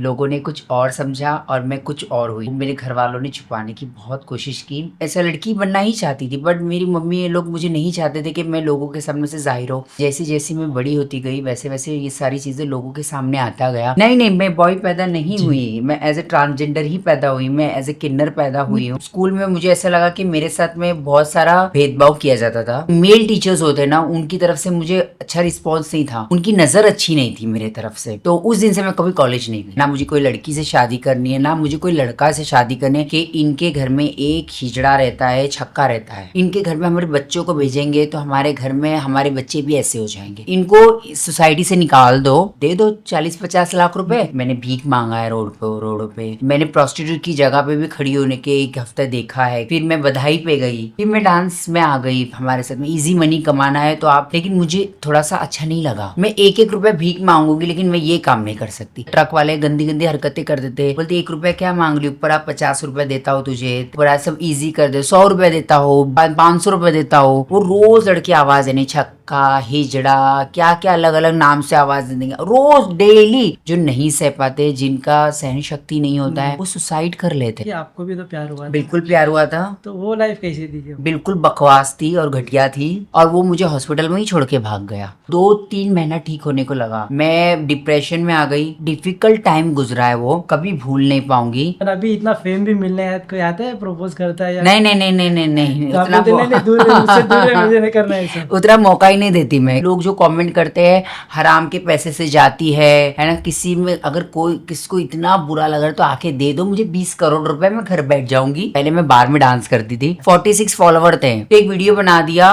लोगों ने कुछ और समझा और मैं कुछ और हुई। मेरे घर वालों ने छुपाने की बहुत कोशिश की। ऐसा लड़की बनना ही चाहती थी, बट मेरी मम्मी ये लोग मुझे नहीं चाहते थे कि मैं लोगों के सामने से ज़ाहिर हो। जैसे जैसे मैं बड़ी होती गई वैसे वैसे ये सारी चीज़ें लोगों के सामने आता गया। नहीं नहीं, मैं बॉय पैदा नहीं जी। हुई, मैं एज ए ट्रांसजेंडर ही पैदा हुई, मैं एज ए किन्नर पैदा हुई हूँ। स्कूल में मुझे ऐसा लगा कि मेरे साथ में बहुत सारा भेदभाव किया जाता था। मेल टीचर्स होते ना, उनकी तरफ से मुझे अच्छा रिस्पॉन्स नहीं था, उनकी नजर अच्छी नहीं थी मेरे तरफ से। तो उस दिन से मैं कभी कॉलेज नहीं गई। ना मुझे कोई लड़की से शादी करनी है, ना मुझे कोई लड़का से शादी करनी है कि इनके घर में एक हिजड़ा रहता है, छक्का रहता है, इनके घर में हमारे बच्चों को भेजेंगे तो हमारे घर में हमारे बच्चे भी ऐसे हो जाएंगे, इनको सोसाइटी से निकाल दो, दे दो 40-50 लाख रुपए। मैंने भीख मांगा है रोडों पे, मैंने प्रोस्टिट्यूट की जगह पे भी खड़ी होने के एक हफ्ता देखा है। फिर मैं बधाई पे गई, फिर मैं डांस में आ गई। हमारे साथ में इजी मनी कमाना है तो आप, लेकिन मुझे थोड़ा सा अच्छा नहीं लगा। मैं एक एक रुपया भीख मांगूंगी लेकिन मैं ये काम नहीं कर सकती। ट्रक वाले गंदी गंदी हरकतें कर देते, बोलते 1 रुपया क्या मांग ली, ऊपर आप 50 रुपया देता हो, तुझे ऊपर आप सब इजी कर दे, 100 रुपया देता हो, 500 रुपया देता हो। वो रोज लड़के आवाज देने, छक्का, हिजड़ा, क्या क्या अलग अलग नाम से आवाज देंगे रोज डेली। जो नहीं सह पाते, जिनका सहन शक्ति नहीं होता है, वो सुसाइड कर लेते। कि आपको भी तो प्यार हुआ था। बिल्कुल प्यार हुआ था। तो वो लाइफ कैसी थी जो बिल्कुल बकवास थी और घटिया थी, और वो मुझे हॉस्पिटल में ही छोड़ के भाग गया। 2-3 महीना ठीक होने को लगा, मैं डिप्रेशन में आ गई। डिफिकल्ट टाइम गुजरा है, वो कभी भूल नहीं पाऊंगी। और अभी इतना फेम भी मिलने है, कोई आता है प्रपोज करता है या नहीं नहीं नहीं नहीं नहीं नहीं, तो आप उतना बोलते नहीं नहीं दूर है, मुझसे दूर है, मुझे नहीं करना है सब। उतना मौका ही नहीं देती मैं। लोग जो कमेंट करते हैं हराम के पैसे से जाती है ना, किसी में अगर कोई किसको इतना बुरा लगा तो आके दे दो मुझे 20 करोड़ रुपए, मैं घर बैठ जाऊंगी। पहले मैं बार में डांस करती थी, 46 फॉलोवर थे, तो एक वीडियो बना दिया।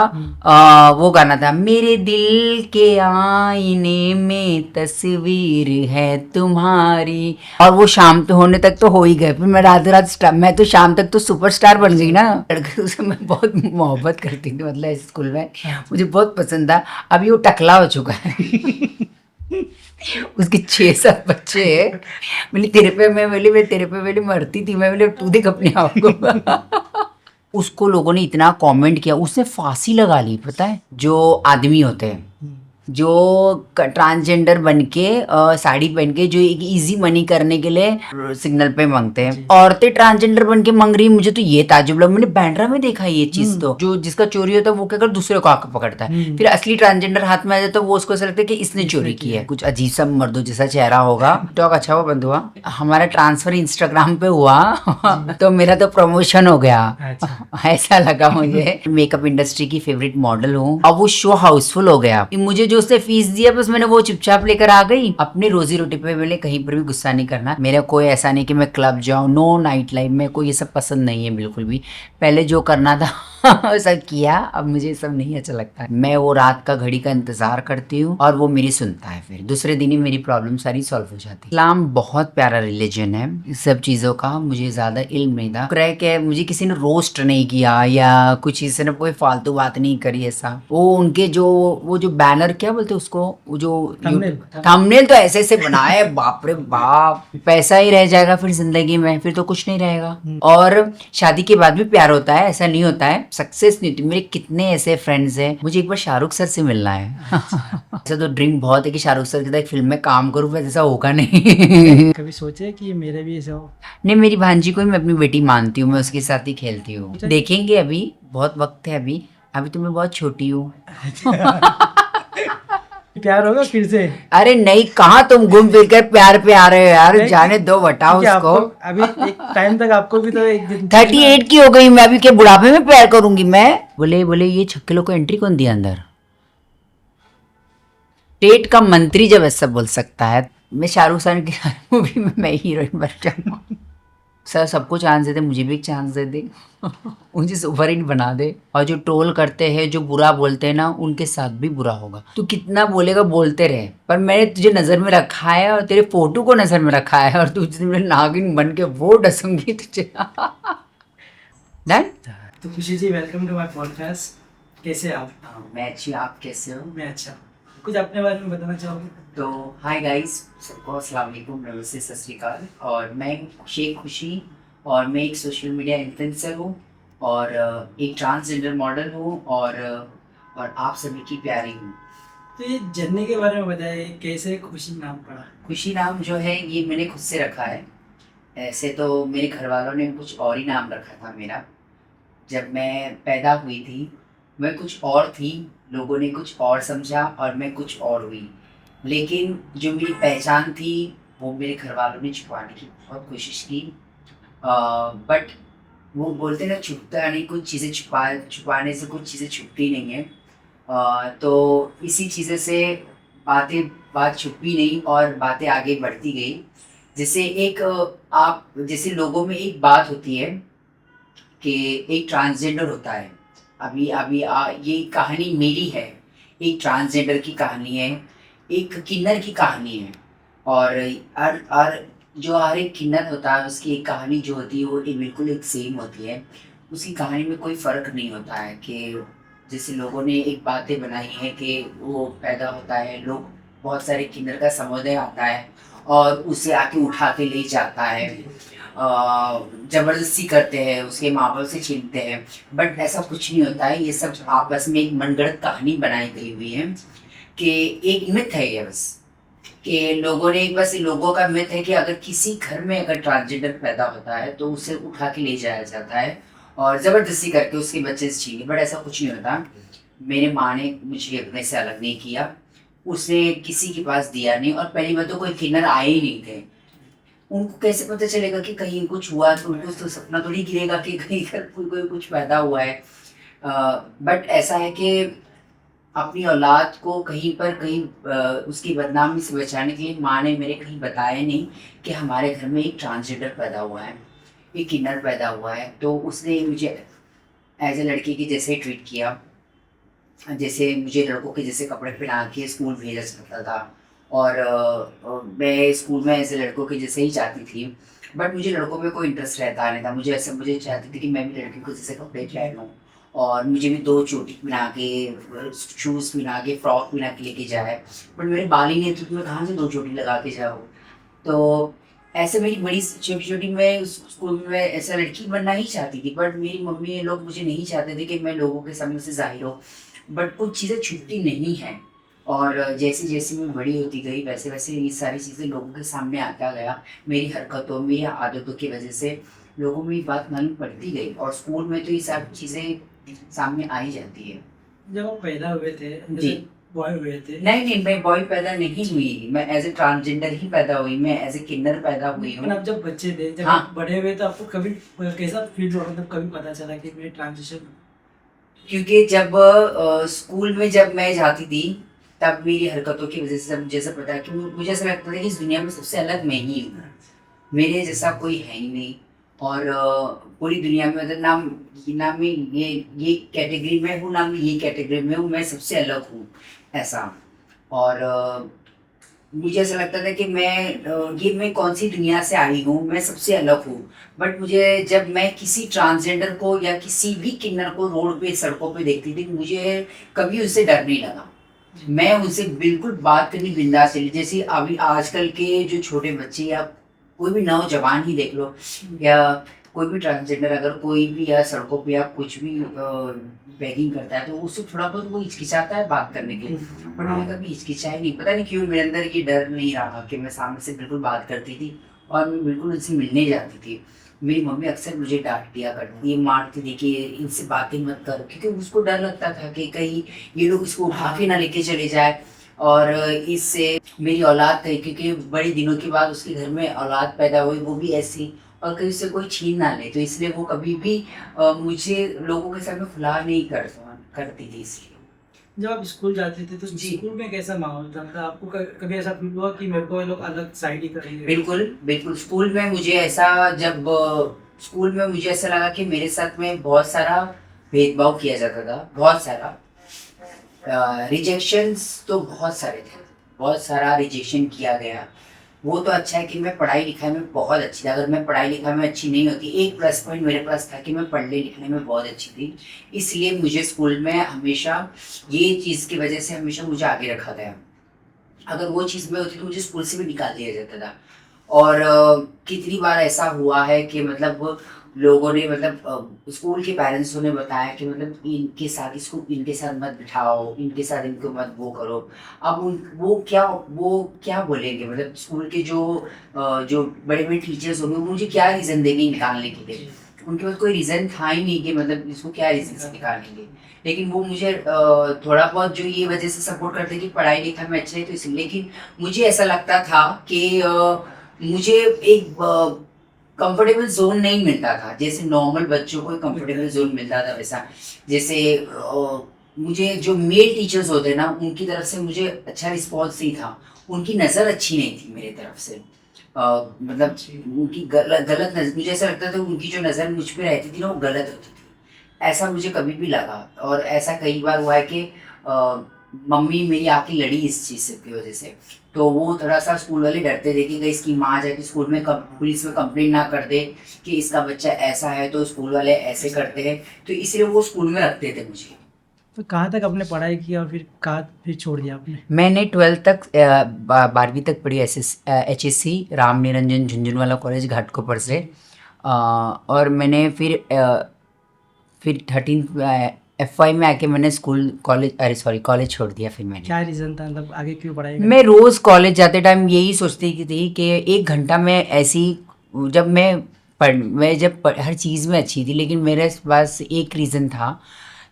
वो गाना था, मेरे दिल के आईने में तस्वीर है तुम्हारी, और वो शाम तो होने तक तो हो ही गए। फिर मैं रात रात, मैं तो शाम तक तो सुपरस्टार बन गई ना। लड़के से मैं बहुत मोहब्बत करती थी, मतलब इस स्कूल में मुझे बहुत पसंद था। अभी वो टकला हो चुका है उसके 6-7 बच्चे हैं। बोली तेरे पे मैं तेरे पे बोली मरती थी मैं, बोले तू देख अपने आप को उसको लोगों ने इतना कमेंट किया, उसने फांसी लगा ली। पता है, जो आदमी होते हैं जो ट्रांसजेंडर बन के साड़ी पहन के जो एक इजी मनी करने के लिए सिग्नल पे मांगते हैं, औरतें ट्रांसजेंडर बन के मांग रही। मुझे तो ये ताजुब लगा, मैंने बैंड्रा में देखा ये चीज। तो जो जिसका चोरी होता है वो क्या कर दूसरे को आकर पकड़ता है, फिर असली ट्रांसजेंडर हाथ में आ जाता है, वो उसको ऐसा लगता है कि इसने चोरी की है। कुछ अजीब सा मर्दों जैसा चेहरा होगा। टॉक अच्छा हुआ बंद हुआ, हमारा ट्रांसफर इंस्टाग्राम पे हुआ तो मेरा तो प्रमोशन हो गया। ऐसा लगा मुझे। मेकअप इंडस्ट्री की फेवरेट मॉडल हूँ, अब वो शो हाउसफुल हो गया। मुझे जो उसने फीस दिया बस मैंने वो चुपचाप लेकर आ गई अपनी रोजी रोटी पे। मैंने कहीं पर भी गुस्सा नहीं करना। मेरा कोई ऐसा नहीं कि मैं क्लब जाऊँ, नो नाइट लाइफ में कोई ये सब पसंद नहीं है बिल्कुल भी। पहले जो करना था सब किया, अब मुझे सब नहीं अच्छा लगता है। मैं वो रात का घड़ी का इंतजार करती हूँ और वो मेरी सुनता है, फिर दूसरे दिन ही मेरी प्रॉब्लम सारी सॉल्व हो जाती है। इस्लाम बहुत प्यारा रिलीजन है, इस सब चीजों का मुझे ज्यादा इल्म नहीं था। क्रैक है, मुझे किसी ने रोस्ट नहीं किया या कुछ किसी ने कोई फालतू बात नहीं करी ऐसा। वो उनके जो वो जो बैनर क्या बोलते उसको, वो जो थंबनेल तो ऐसे ऐसे बनाए, बाप रे बाप, पैसा ही रह जाएगा फिर जिंदगी में, फिर तो कुछ नहीं रहेगा। और शादी के बाद भी प्यार होता है, ऐसा नहीं होता है। सक्सेस नहीं होती। मेरे कितने ऐसे फ्रेंड्स हैं, मुझे एक बार शाहरुख सर से मिलना है ऐसा तो ड्रीम बहुत है कि शाहरुख सर के साथ एक फिल्म में काम करूं, पर ऐसा होगा नहीं कभी सोचे कि मेरे भी ऐसा हो? नहीं, मेरी भांजी को ही मैं अपनी बेटी मानती हूँ, मैं उसके साथ ही खेलती हूँ। देखेंगे, अभी बहुत वक्त है। अभी अभी तो मैं बहुत छोटी हूँ प्यार होगा फिर से? अरे नहीं, कहाँ तुम घूम फिर कर प्यार पे आ रहे हो यार, जाने दो, बताओ क्योंकि उसको। आपको अभी एक टाइम तक आपको भी तो एक दिन 38 की हो गई मैं, अभी के बुढ़ापे में प्यार करूंगी मैं? बोले बोले ये छक्के को एंट्री कौन दिया अंदर? स्टेट का मंत्री जब ऐसा बोल सकता है, मैं शाहरुख खान की मूवी में मैं हीरोइन बन जाऊंगा। सर सबको चांस दे दे, मुझे भी एक चांस दे दे मुझे सुपर हिट बना दे। और जो ट्रोल करते हैं, जो बुरा बोलते हैं ना, उनके साथ भी बुरा होगा। तू कितना बोलेगा बोलते रहे, पर मैंने तुझे नजर में रखा है और तेरे फोटो को नजर में रखा है, और तू जिस दिन नागिन बन के वो डसूंगी तुझे डन। तो खुशी जी, वेलकम टू माय पॉडकास्ट। कैसे आप? मैं अच्छी, आप कैसे हो? मैं अच्छा। कुछ अपने बारे में बताना चाहोगे? तो हाय गाइस, सबको अस्सलाम वालेकुम, नमस्ते, सत श्री अकाल। और मैं शेख खुशी, और मैं एक सोशल मीडिया इन्फ्लुएंसर हूँ, और एक ट्रांसजेंडर मॉडल हूँ, और आप सभी की प्यारी हूँ। तो ये जर्नी के बारे में बताइए, कैसे खुशी नाम पड़ा? खुशी नाम जो है ये मैंने खुद से रखा है। ऐसे तो मेरे घर वालों ने कुछ और ही नाम रखा था मेरा। जब मैं पैदा हुई थी मैं कुछ और थी, लोगों ने कुछ और समझा और मैं कुछ और हुई। लेकिन जो मेरी पहचान थी वो मेरे घर वालों ने छुपाने की बहुत कोशिश की। बट वो बोलते ना, छुपता नहीं, कुछ चीज़ें छुपाने से कुछ चीज़ें छुपती नहीं है। तो इसी चीज़ें से बात छुपी नहीं और बातें आगे बढ़ती गई। जैसे एक आप जैसे लोगों में एक बात होती है कि एक ट्रांसजेंडर होता है। अभी अभी ये कहानी मेरी है, एक ट्रांसजेंडर की कहानी है, एक किन्नर की कहानी है। और जो हर एक किन्नर होता है उसकी एक कहानी जो होती है वो बिल्कुल एक सेम होती है। उसकी कहानी में कोई फ़र्क नहीं होता है कि जैसे लोगों ने एक बातें बनाई हैं कि वो पैदा होता है, लोग बहुत सारे किन्नर का समुदाय आता है और उसे आके उठा के ले जाता है, ज़बरदस्ती करते हैं, उसके माँ बाप से छीनते हैं। बट ऐसा कुछ नहीं होता है, ये सब आपस में एक मनगढ़ंत कहानी बनाई गई हुई है कि एक मिथ है ये बस, कि लोगों का मिथ है कि अगर किसी घर में अगर ट्रांसजेंडर पैदा होता है तो उसे उठा के ले जाया जाता है और ज़बरदस्ती करके उसके बच्चे से छीन। बट ऐसा कुछ नहीं होता। मेरे माँ ने मुझे अपने से अलग नहीं किया, उसने किसी के पास दिया नहीं। और पहली बात तो कोई किन्नर आए ही नहीं थे। उनको कैसे पता चलेगा कि कहीं कुछ हुआ, तो उनको तो सपना थोड़ी गिरेगा कि कहीं कोई कुछ पैदा हुआ है। बट ऐसा है कि अपनी औलाद को उसकी बदनामी से बचाने के लिए माँ ने मेरे कहीं बताया नहीं कि हमारे घर में एक ट्रांसजेंडर पैदा हुआ है, एक किन्नर पैदा हुआ है। तो उसने मुझे एज ए लड़की की जैसे ट्रीट किया, जैसे मुझे लड़कों के जैसे कपड़े पहना के स्कूल भेजा जाता था। और मैं स्कूल में ऐसे लड़कों के जैसे ही जाती थी। बट मुझे लड़कों में कोई इंटरेस्ट रहता नहीं था। मुझे चाहती थी कि मैं भी लड़की को जैसे कपड़े पहनूँ और मुझे भी 2 चोटी पहना के, शूज़ पहना के, फ्रॉक पहना के लेके जाए। बट मेरे बाल ही नहीं थे तो मैं कहाँ से 2 चोटी लगा के जाऊँ। तो ऐसे मेरी बड़ी छोटी-छोटी मैं उस स्कूल में ऐसा लड़की बनना ही चाहती थी। बट मेरी मम्मी ये लोग मुझे नहीं चाहते थे कि मैं लोगों के सामने से ज़ाहिर हो। बट कुछ चीज़ें छूटती नहीं हैं। और जैसे-जैसे मैं बड़ी होती गई वैसे-वैसे ये सारी चीज़ें लोगों के सामने आता गया। मेरी हरकतों में या आदतों की वजह से लोगों में ये बात मालूम पड़ती गई और स्कूल में तो ये सब चीज़ें सामने आ ही जाती है। जब आप पैदा हुए थे, जी। जैसे बॉय हुए थे, नहीं, मैं बॉय पैदा नहीं हुई, मैं एज़ ए ट्रांसजेंडर ही पैदा हुई, मैं एज़ ए किन्नर पैदा हुई लेकिन हूँ। आप जब बच्चे थे, जब हाँ। आप बड़े हुए तो आपको कभी कैसा फील हुआ, मतलब कभी पता चला कि मैं ट्रांजिशन? क्योंकि जब स्कूल में जब मैं जाती थी तब मेरी हरकतों की वजह से मुझे ऐसा पता है कि मुझे ऐसा लगता था कि इस दुनिया में सबसे अलग मैं ही हूँ, मेरे जैसा कोई है ही नहीं। और पूरी दुनिया में मतलब ना मैं ये कैटेगरी में हूँ, ना मैं ये कैटेगरी में हूँ, मैं सबसे अलग हूँ ऐसा। और मुझे ऐसा लगता था कि ये मैं कौन सी दुनिया से आई हूँ, मैं सबसे अलग हूँ। बट मुझे जब मैं किसी ट्रांसजेंडर को या किसी भी किन्नर को रोड पे सड़कों पे देखती थी मुझे कभी उससे डर नहीं लगा। मैं उनसे बिल्कुल बात करनी बिंदास चली। जैसे अभी आजकल के जो छोटे बच्चे या कोई भी नौजवान ही देख लो, या कोई भी ट्रांसजेंडर अगर कोई भी या सड़कों पे या कुछ भी बैगिंग करता है तो उससे थोड़ा बहुत वो हिचकिचाता है बात करने के लिए। बट मैं कभी हिचकिचाई नहीं, पता नहीं क्यों मेरे अंदर ये डर नहीं रहा कि मैं सामने से बिल्कुल बात करती थी और मैं बिल्कुल उनसे मिलने जाती थी। मेरी मम्मी अक्सर मुझे डांट दिया करती, ये मारती थी कि इनसे बातें मत करो, क्योंकि उसको डर लगता था कि कहीं ये लोग इसको उठा के ना लेके चले जाए और इससे मेरी औलाद कहीं, क्योंकि बड़े दिनों के बाद उसके घर में औलाद पैदा हुई वो भी ऐसी, और कहीं उससे कोई छीन ना ले, तो इसलिए वो कभी भी मुझे लोगों के सामने खुला नहीं करती थी इसलिए। जब आप स्कूल जाते थे तो जी। स्कूल में कैसा माहौल था? मतलब आपको कभी ऐसा फील हुआ कि मेरे को ये लोग अलग साइड ही करेंगे? बिल्कुल स्कूल में मुझे ऐसा लगा कि मेरे साथ में बहुत सारा भेदभाव किया जाता था, बहुत सारा रिजेक्शंस तो बहुत सारे थे, बहुत सारा रिजेक्शन किया गया। वो तो अच्छा है कि मैं पढ़ाई लिखाई में बहुत अच्छी थी। अगर मैं पढ़ाई लिखाई में अच्छी नहीं होती, एक प्लस पॉइंट मेरे पास था कि मैं पढ़ने लिखने में बहुत अच्छी थी, इसलिए मुझे स्कूल में हमेशा ये चीज़ की वजह से हमेशा मुझे आगे रखा गया। अगर वो चीज़ में होती तो मुझे स्कूल से भी निकाल दिया जाता था। और कितनी बार ऐसा हुआ है कि मतलब लोगों ने मतलब स्कूल के पेरेंट्सों ने बताया कि मतलब इनके साथ इसको इनके साथ मत बिठाओ, इनके साथ इनको मत वो करो। अब उन वो क्या बोलेंगे, मतलब स्कूल के जो बड़े बड़े टीचर्स होंगे वो मुझे क्या रीज़न देंगे निकालने के लिए। उनके पास कोई रीज़न था ही नहीं कि मतलब इसको क्या रीज़न से निकालेंगे। लेकिन वो मुझे थोड़ा बहुत जो ये वजह से सपोर्ट करते कि पढ़ाई लिखाई में अच्छे है तो इसलिए। लेकिन मुझे ऐसा लगता था कि मुझे एक कंफर्टेबल जोन नहीं मिलता था, जैसे नॉर्मल बच्चों को कंफर्टेबल जोन मिलता था वैसा। जैसे मुझे जो मेल टीचर्स होते हैं ना उनकी तरफ से मुझे अच्छा रिस्पॉन्स नहीं था, उनकी नज़र अच्छी नहीं थी मेरी तरफ से। मतलब उनकी गलत नज़र, मुझे ऐसा लगता था उनकी जो नज़र मुझ पे रहती थी ना वो गलत होती थी। ऐसा मुझे कभी भी लगा, और ऐसा कई बार हुआ है कि मम्मी मेरी आके लड़ी इस चीज़ से की वजह से। तो वो थोड़ा सा स्कूल वाले डरते थे कि कहीं इसकी माँ जाके स्कूल में पुलिस में कंप्लेंट ना कर दे कि इसका बच्चा ऐसा है, तो स्कूल वाले ऐसे करते हैं, तो इसलिए वो स्कूल में रखते थे मुझे। तो कहाँ तक आपने पढ़ाई की और फिर छोड़ दिया आपने? मैंने 12th तक 12वीं तक पढ़ी HSC राम निरंजन झुंझुनवाला कॉलेज घाटकोपर से। और मैंने फिर 13 FY में आके मैंने कॉलेज छोड़ दिया। फिर मैंने, क्या रीज़न था, मतलब आगे क्यों पढ़ाई मैं रोज़ कॉलेज जाते टाइम यही सोचती थी कि 1 घंटा मैं ऐसी, जब हर चीज़ में अच्छी थी, लेकिन मेरे पास एक रीज़न था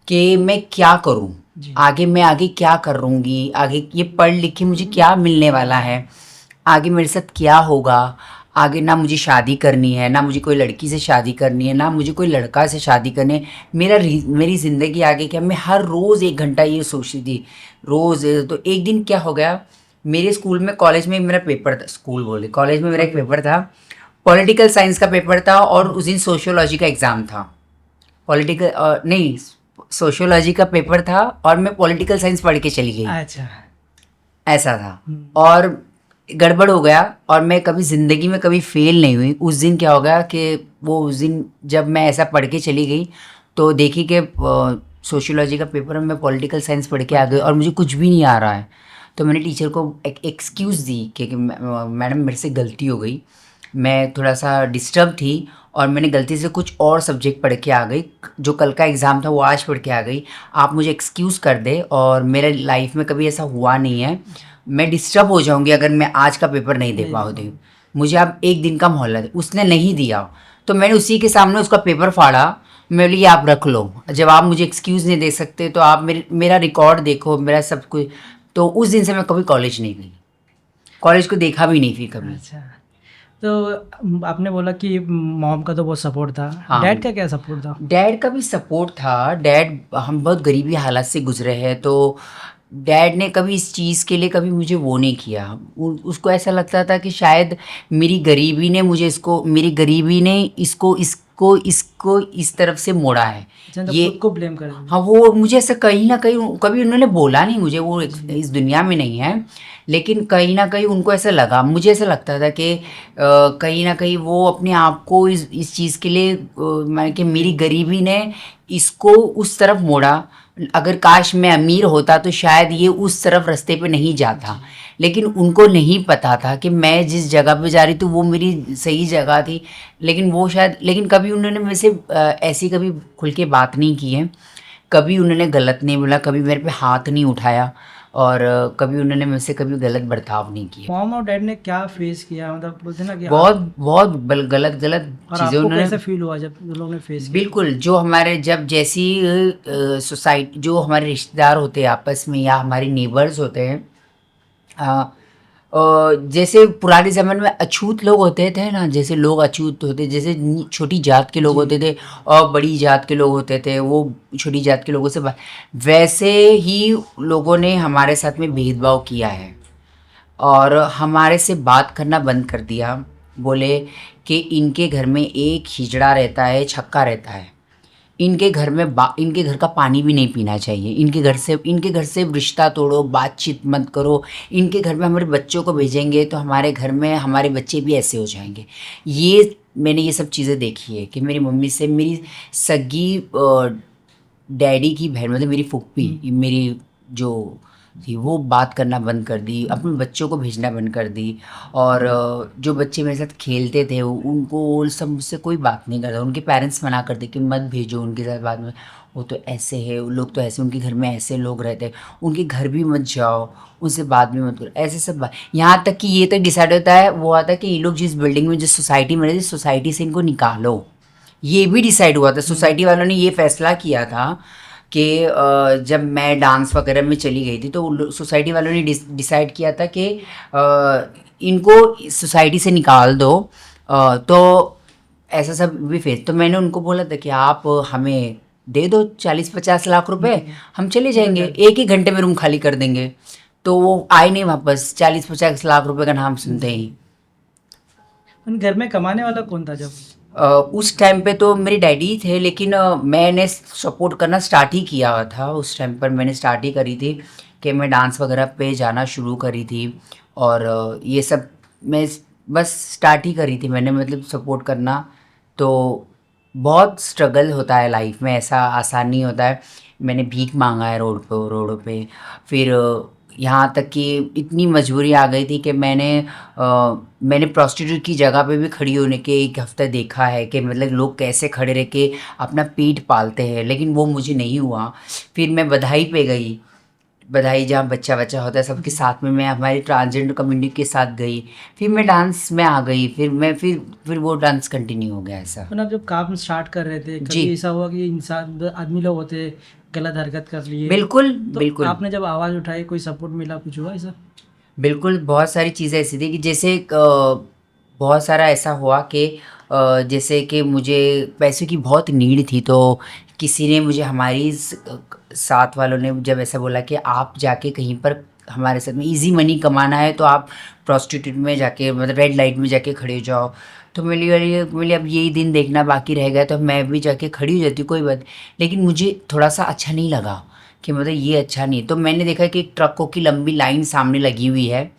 कि मैं क्या करूं जी। आगे क्या करूंगी, आगे ये पढ़ लिख के मुझे क्या मिलने वाला है, आगे मेरे साथ क्या होगा। आगे ना मुझे शादी करनी है, ना मुझे कोई लड़की से शादी करनी है, ना मुझे कोई लड़का से शादी करनी है। मेरी ज़िंदगी आगे क्या, मैं हर रोज़ 1 घंटा ये सोचती थी रोज़। तो एक दिन क्या हो गया, मेरे स्कूल में कॉलेज में मेरा पेपर था, स्कूल बोले कॉलेज में मेरा एक पेपर था, पॉलिटिकल साइंस का पेपर था, और उस दिन सोशियोलॉजी का एग्ज़ाम था। पॉलिटिकल नहीं, सोशियोलॉजी का पेपर था और मैं पॉलिटिकल साइंस पढ़ के चली गई, अच्छा। ऐसा था। और गड़बड़ हो गया, और मैं कभी ज़िंदगी में कभी फेल नहीं हुई। उस दिन क्या हो गया कि वो उस दिन जब मैं ऐसा पढ़ के चली गई तो देखी कि सोशियोलॉजी का पेपर में मैं पॉलिटिकल साइंस पढ़ के आ गई और मुझे कुछ भी नहीं आ रहा है। तो मैंने टीचर को एक एक्सक्यूज़ दी कि मैडम मेरे से गलती हो गई, मैं थोड़ा सा डिस्टर्ब थी और मैंने गलती से कुछ और सब्जेक्ट पढ़ के आ गई, जो कल का एग्ज़ाम था वो आज पढ़ के आ गई, आप मुझे एक्सक्यूज़ कर दे। और मेरे लाइफ में कभी ऐसा हुआ नहीं है, मैं डिस्टर्ब हो जाऊंगी अगर मैं आज का पेपर नहीं दे पाऊँगी, मुझे आप एक दिन का मोहलत। उसने नहीं दिया, तो मैंने उसी के सामने उसका पेपर फाड़ा। मैं बोली आप रख लो, जब आप मुझे एक्सक्यूज़ नहीं दे सकते तो आप मेरा रिकॉर्ड देखो, मेरा सब कुछ। तो उस दिन से मैं कभी कॉलेज नहीं गई, कॉलेज को देखा भी नहीं फिर कभी। अच्छा। तो आपने बोला कि मॉम का तो बहुत सपोर्ट था, हाँ। डैड का क्या सपोर्ट था? डैड का भी सपोर्ट था। डैड, हम बहुत गरीबी हालात से गुजरे हैं, तो डैड ने कभी इस चीज़ के लिए कभी मुझे वो नहीं किया। उसको ऐसा लगता था कि शायद मेरी गरीबी ने इसको इस तरफ से मोड़ा है। अच्छा, तो ये खुद को ब्लेम कर रहे हाँ, वो मुझे ऐसा कहीं ना कहीं कभी उन्होंने बोला नहीं मुझे, वो इस दुनिया में नहीं है, लेकिन कहीं ना कहीं उनको ऐसा लगा, मुझे ऐसा लगता था कि कहीं ना कहीं वो अपने आप को इस चीज़ के लिए कि मेरी गरीबी ने इसको उस तरफ मोड़ा। अगर काश मैं अमीर होता तो शायद ये उस तरफ रास्ते पे नहीं जाता, लेकिन उनको नहीं पता था कि मैं जिस जगह पे जा रही थी वो मेरी सही जगह थी। लेकिन कभी उन्होंने मेरे से ऐसी कभी खुल के बात नहीं की है, कभी उन्होंने गलत नहीं बोला, कभी मेरे पे हाथ नहीं उठाया, और कभी उन्होंने मेरे से कभी गलत बर्ताव नहीं किया। मॉम और डैड ने क्या फेस किया, मतलब बोलते ना कि बहुत बहुत गलत और चीज़ें आपको उन्होंने। कैसे फील हुआ जब उन लोगों ने फेस किया? बिल्कुल, जब जैसी सोसाइटी, जो हमारे रिश्तेदार होते हैं आपस में या हमारे नेबर्स होते हैं, अ, जैसे पुराने ज़माने में अछूत लोग होते थे ना, जैसे लोग अछूत होते, जैसे छोटी जात के लोग होते थे और बड़ी जात के लोग होते थे, वो छोटी जात के लोगों से वैसे ही लोगों ने हमारे साथ में भेदभाव किया है और हमारे से बात करना बंद कर दिया। बोले कि इनके घर में एक हिजड़ा रहता है, छक्का रहता है, इनके घर का पानी भी नहीं पीना चाहिए, इनके घर से रिश्ता तोड़ो, बातचीत मत करो, इनके घर में हमारे बच्चों को भेजेंगे तो हमारे घर में हमारे बच्चे भी ऐसे हो जाएंगे। मैंने ये सब चीज़ें देखी है कि मेरी मम्मी से मेरी सगी डैडी की बहन, मतलब मेरी फूफी, मेरी जो थी वो बात करना बंद कर दी, अपने बच्चों को भेजना बंद कर दी। और जो बच्चे मेरे साथ खेलते थे उनको वो सब मुझसे कोई बात नहीं करता। उनके पेरेंट्स मना करते कि मत भेजो उनके साथ बाद में, वो तो ऐसे है, वो लोग तो ऐसे, उनके घर में ऐसे लोग रहते हैं, उनके घर भी मत जाओ, उनसे बात भी मत करो, ऐसे सब बात। यहाँ तक कि ये तक डिसाइड होता है वो आता है कि ये लोग जिस बिल्डिंग में, जिस सोसाइटी में रहते, सोसाइटी से इनको निकालो। ये भी डिसाइड हुआ था, सोसाइटी वालों ने ये फैसला किया था कि जब मैं डांस वगैरह में चली गई थी तो सोसाइटी वालों ने डिसाइड किया था कि इनको सोसाइटी से निकाल दो। तो ऐसा सब भी फेस, तो मैंने उनको बोला था कि आप हमें दे दो 40-50 लाख रुपए, हम चले जाएंगे, एक ही घंटे में रूम खाली कर देंगे। तो वो आए नहीं वापस, 40-50 लाख रुपए का नाम सुनते ही। घर में कमाने वाला कौन था जब? उस टाइम पे तो मेरे डैडी ही थे, लेकिन मैंने सपोर्ट करना स्टार्ट ही किया था। उस टाइम पर मैंने स्टार्ट ही करी थी कि मैं डांस वगैरह पे जाना शुरू करी थी। और ये सब मैं बस स्टार्ट ही करी थी मैंने, मतलब सपोर्ट करना। तो बहुत स्ट्रगल होता है लाइफ में, ऐसा आसान नहीं होता है। मैंने भीख मांगा है रोडों पे। फिर यहाँ तक कि इतनी मजबूरी आ गई थी कि मैंने प्रोस्टिट्यूट की जगह पे भी खड़ी होने के एक हफ्ता देखा है कि मतलब लोग कैसे खड़े रह के अपना पेट पालते हैं, लेकिन वो मुझे नहीं हुआ। फिर मैं बधाई पे गई, बधाई जहाँ बच्चा बच्चा होता है सबके साथ में, मैं हमारी ट्रांसजेंडर कम्युनिटी के साथ गई। फिर मैं डांस में आ गई, फिर वो डांस कंटिन्यू हो गया ऐसा। आप जब काम स्टार्ट कर रहे थे जी। कभी ऐसा हुआ कि इंसान आदमी लोग होते गलत हरकत कर लिए? बिल्कुल तो बिल्कुल आपने जब आवाज़ उठाई कोई सपोर्ट मिला, कुछ हुआ ऐसा? बिल्कुल, बहुत सारी चीज़ें ऐसी थी कि जैसे बहुत सारा ऐसा हुआ कि जैसे कि मुझे पैसों की बहुत नीड थी, तो किसी ने मुझे, हमारी साथ वालों ने जब ऐसा बोला कि आप जाके कहीं पर हमारे साथ में इजी मनी कमाना है तो आप प्रोस्टिट्यूट में जाके, मतलब रेड लाइट में जाके खड़े हो जाओ। तो मेरे अब यही दिन देखना बाकी रह गया, तो मैं भी जाके खड़ी हो जाती, कोई बात। लेकिन मुझे थोड़ा सा अच्छा नहीं लगा कि मतलब ये अच्छा नहीं। तो मैंने देखा कि ट्रकों की लंबी लाइन सामने लगी हुई है,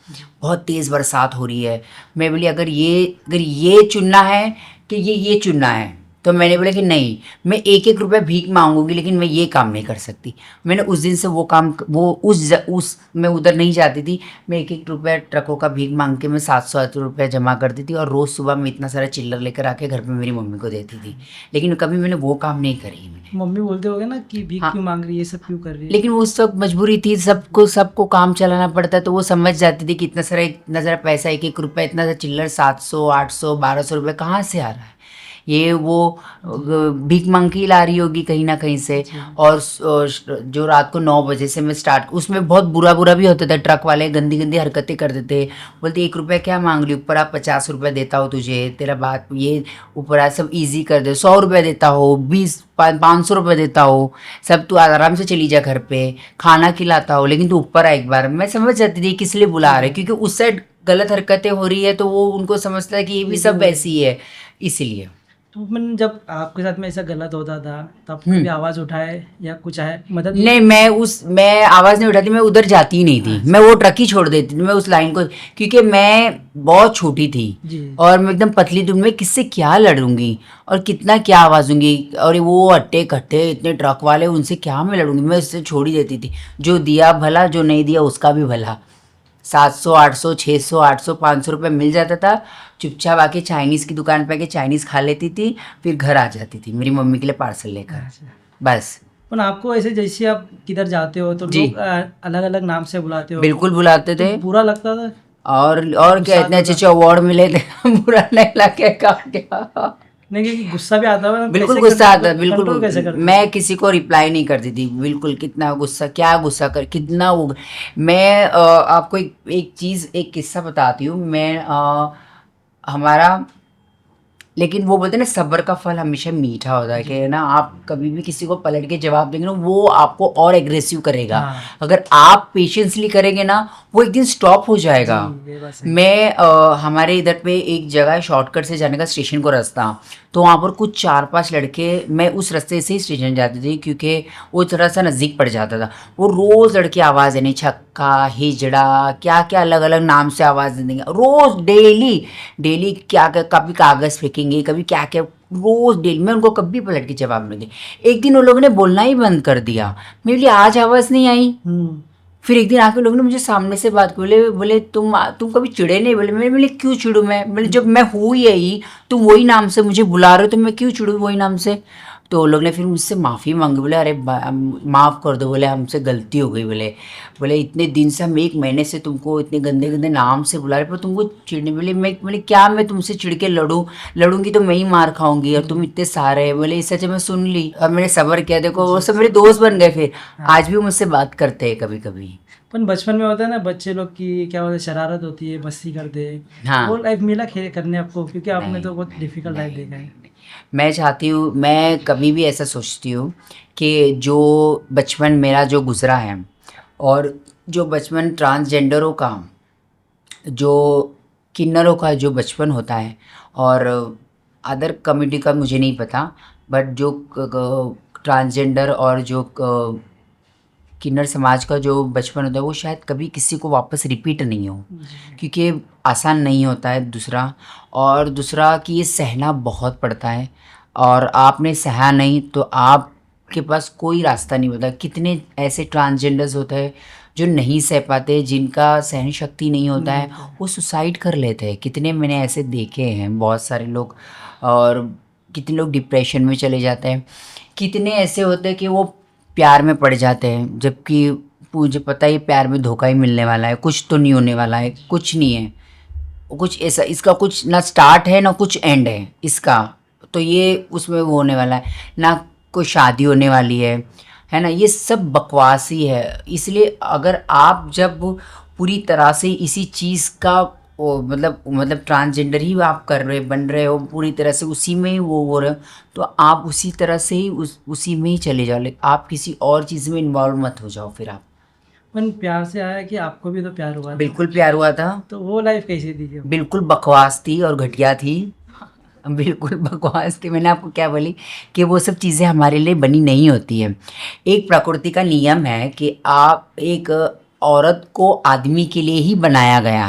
बहुत तेज़ बरसात हो रही है। मैं बोली अगर ये चुनना है कि ये चुनना है, तो मैंने बोला कि नहीं, मैं 1-1 रुपया भीख मांगूंगी, लेकिन मैं ये काम नहीं कर सकती। मैंने उस दिन से वो काम, वो उस मैं उधर नहीं जाती थी। मैं 1-1 रुपया ट्रकों का भीख मांग के मैं 700 रुपया जमा करती थी, और रोज़ सुबह मैं इतना सारा चिल्लर लेकर आके घर पे मेरी मम्मी को देती थी। लेकिन कभी मैंने वो काम नहीं करी। मैंने, मम्मी बोलते होगे ना कि भीख हाँ, क्यों मांग रही है, ये सब क्यों कर रही है? लेकिन उस वक्त मजबूरी थी, सबको काम चलाना पड़ता है, तो वो समझ जाती थी कि इतना सारा पैसा, 1-1 रुपया, इतना सारा चिल्लर, 700, 800, 1200 रुपये कहाँ से आ रहा है। ये वो भीख मांग के ला रही होगी कहीं ना कहीं से। और जो रात को 9 बजे से मैं स्टार्ट, उसमें बहुत बुरा भी होता था। ट्रक वाले गंदी गंदी हरकतें कर देते, बोलते 1 रुपया क्या मांग रही, ऊपर आप 50 रुपया देता हो तुझे, तेरा बात ये ऊपर आ सब ईजी कर दे, 100 रुपया देता हो, 500 रुपये देता हो, सब तू आराम से चली जा घर पे, खाना खिलाता हो, लेकिन तू ऊपर आ एक बार। मैं समझ जाती थी किस लिए बुला रहे, क्योंकि उस साइड गलत हरकतें हो रही है, तो वो उनको समझता है कि ये भी सब ऐसी है, इसीलिए। तो मैंने जब आपके साथ में ऐसा गलत होता था तब कभी आवाज़ उठाए या कुछ आए मदद? नहीं, मैं आवाज़ नहीं उठाती, मैं उधर जाती ही नहीं थी। मैं वो ट्रक ही छोड़ देती थी, मैं उस लाइन को, क्योंकि मैं बहुत छोटी थी जी। और मैं एकदम पतली थी, मैं किससे क्या लड़ूंगी और कितना क्या आवाज़ दूंगी, और वो अट्टे कट्टे इतने ट्रक वाले, उनसे क्या मैं लड़ूंगी। मैं उससे छोड़ ही देती थी, जो दिया भला, जो नहीं दिया उसका भी भला। 700, 800, 600, 800, 500 रुपये मिल जाता था, चुपचाप आके चाइनीज़ की दुकान पे आके चाइनीज़ खा लेती थी, फिर घर आ जाती थी मेरी मम्मी के लिए पार्सल लेकर, बस। पर आपको ऐसे जैसे आप किधर जाते हो तो लोग अलग अलग नाम से बुलाते हो? बिल्कुल बुलाते थे। तो बुरा लगता था? और क्या, इतने अच्छे अवार्ड मिले थे, बुरा नहीं लगे क्या। नहीं, क्योंकि गुस्सा भी आता है। बिल्कुल गुस्सा आता है, कंट्रोल कैसे बिल्कुल। करते? मैं किसी को रिप्लाई नहीं करती थी, बिल्कुल। कितना गुस्सा, क्या गुस्सा कर, कितना वो। मैं आपको एक किस्सा बताती हूँ। मैं हमारा, लेकिन वो बोलते हैं ना, सब्र का फल हमेशा मीठा होता है, कि ना आप कभी भी किसी को पलट के जवाब देंगे ना, वो आपको और एग्रेसिव करेगा। अगर आप पेशेंसली करेंगे ना, वो एक दिन स्टॉप हो जाएगा। ये बात सही। मैं हमारे इधर पे एक जगह शॉर्टकट से जाने का, स्टेशन को रास्ता, तो वहाँ पर कुछ 4-5 लड़के, मैं उस रास्ते से ही स्टेशन जाती थी क्योंकि वो थोड़ा सा नज़दीक पड़ जाता था। वो रोज़ लड़के आवाज़ देने, छक्का, हिजड़ा, क्या क्या अलग अलग नाम से आवाज़ देंगे रोज़, डेली क्या क्या, कभी कागज़ फेंकेंगे, कभी क्या क्या, रोज़ डेली। मैं उनको कभी पलट के जवाब नहीं दी। एक दिन उन लोगों ने बोलना ही बंद कर दिया। मेरे लिए आज आवाज़ नहीं आई, फिर एक दिन आके लोग ने मुझे सामने से बात की, बोले बोले तुम कभी चिढ़े नहीं? बोले क्यों चिढ़ूं मैं? बोले जब मैं हूँ यही, तुम वही नाम से मुझे बुला रहे हो तो मैं क्यों चिढ़ूं वही नाम से? तो लोग ने फिर मुझसे माफ़ी मांगी, बोले अरे माफ़ कर दो, बोले हमसे गलती हो गई, बोले बोले इतने दिन से हम 1 महीने से तुमको इतने गंदे गंदे नाम से बुला रहे, पर तुमको चिढ़ने, बोले क्या मैं तुमसे चिढ़ के लड़ूंगी तो मैं ही मार खाऊंगी, और तुम इतने सारे, बोले इससे अच्छा मैं सुन ली और मैंने सब्र किया। देखो वो सब मेरे दोस्त बन गए, फिर आज भी मुझसे बात करते हैं कभी कभी। पर बचपन में होता है ना, बच्चे लोग की क्या होता है, शरारत होती है, मस्ती करते हैं। हाँ। वो लाइफ मिला करने आपको, क्योंकि आपने नहीं, तो बहुत डिफिकल्ट लाइफ देखा है। नहीं। मैं चाहती हूँ, मैं कभी भी ऐसा सोचती हूँ कि जो बचपन मेरा जो गुजरा है, और जो बचपन ट्रांसजेंडरों का, जो किन्नरों का जो बचपन होता है, और अदर कम्युनिटी का मुझे नहीं पता, बट जो ट्रांसजेंडर और जो किन्नर समाज का जो बचपन होता है, वो शायद कभी किसी को वापस रिपीट नहीं हो, क्योंकि आसान नहीं होता है दूसरा कि ये सहना बहुत पड़ता है, और आपने सहा नहीं तो आपके पास कोई रास्ता नहीं होता। कितने ऐसे ट्रांसजेंडर्स होते हैं जो नहीं सह पाते, जिनका सहन शक्ति नहीं होता है, वो सुसाइड कर लेते हैं। कितने मैंने ऐसे देखे हैं, बहुत सारे लोग, और कितने लोग डिप्रेशन में चले जाते हैं। कितने ऐसे होते हैं कि वो प्यार में पड़ जाते हैं, जबकि मुझे पता है प्यार में धोखा ही मिलने वाला है, कुछ तो नहीं होने वाला है, कुछ नहीं है, कुछ ऐसा, इसका कुछ ना स्टार्ट है ना कुछ एंड है इसका, तो ये उसमें वो होने वाला है ना, कोई शादी होने वाली है ना, ये सब बकवास ही है। इसलिए अगर आप जब पूरी तरह से इसी चीज़ का मतलब ट्रांसजेंडर ही आप बन रहे हो पूरी तरह से, उसी में ही वो हो रहे हो, तो आप उसी तरह से ही उसी में ही चले जाओ, आप किसी और चीज़ में इन्वॉल्व मत हो जाओ। फिर आप पर प्यार से आया कि आपको भी तो प्यार हुआ था? बिल्कुल प्यार हुआ था। तो वो लाइफ कैसी थी? बिल्कुल बकवास थी और घटिया थी, बिल्कुल बकवास थी। मैंने आपको क्या बोली कि वो सब चीज़ें हमारे लिए बनी नहीं होती है। एक प्रकृति का नियम है कि आप एक औरत को आदमी के लिए ही बनाया गया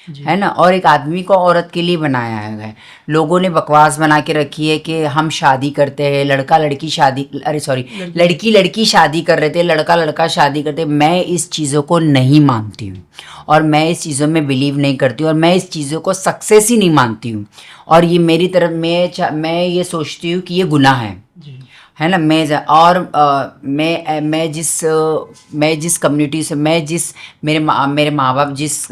है ना, और एक आदमी को औरत के लिए बनाया है। लोगों ने बकवास बना के रखी है कि हम शादी करते हैं, लड़का लड़की शादी, अरे सॉरी, लड़की लड़की शादी कर रहे थे, लड़का लड़का शादी करते। मैं इस चीज़ों को नहीं मानती हूँ, और मैं इस चीज़ों में बिलीव नहीं करती हूँ, और मैं इस चीज़ों को सक्सेस ही नहीं मानती हूँ। और ये मेरी तरफ मैं ये सोचती हूँ कि ये गुनाह है ना। मैं जिस कम्युनिटी से, मेरे माँ बाप जिस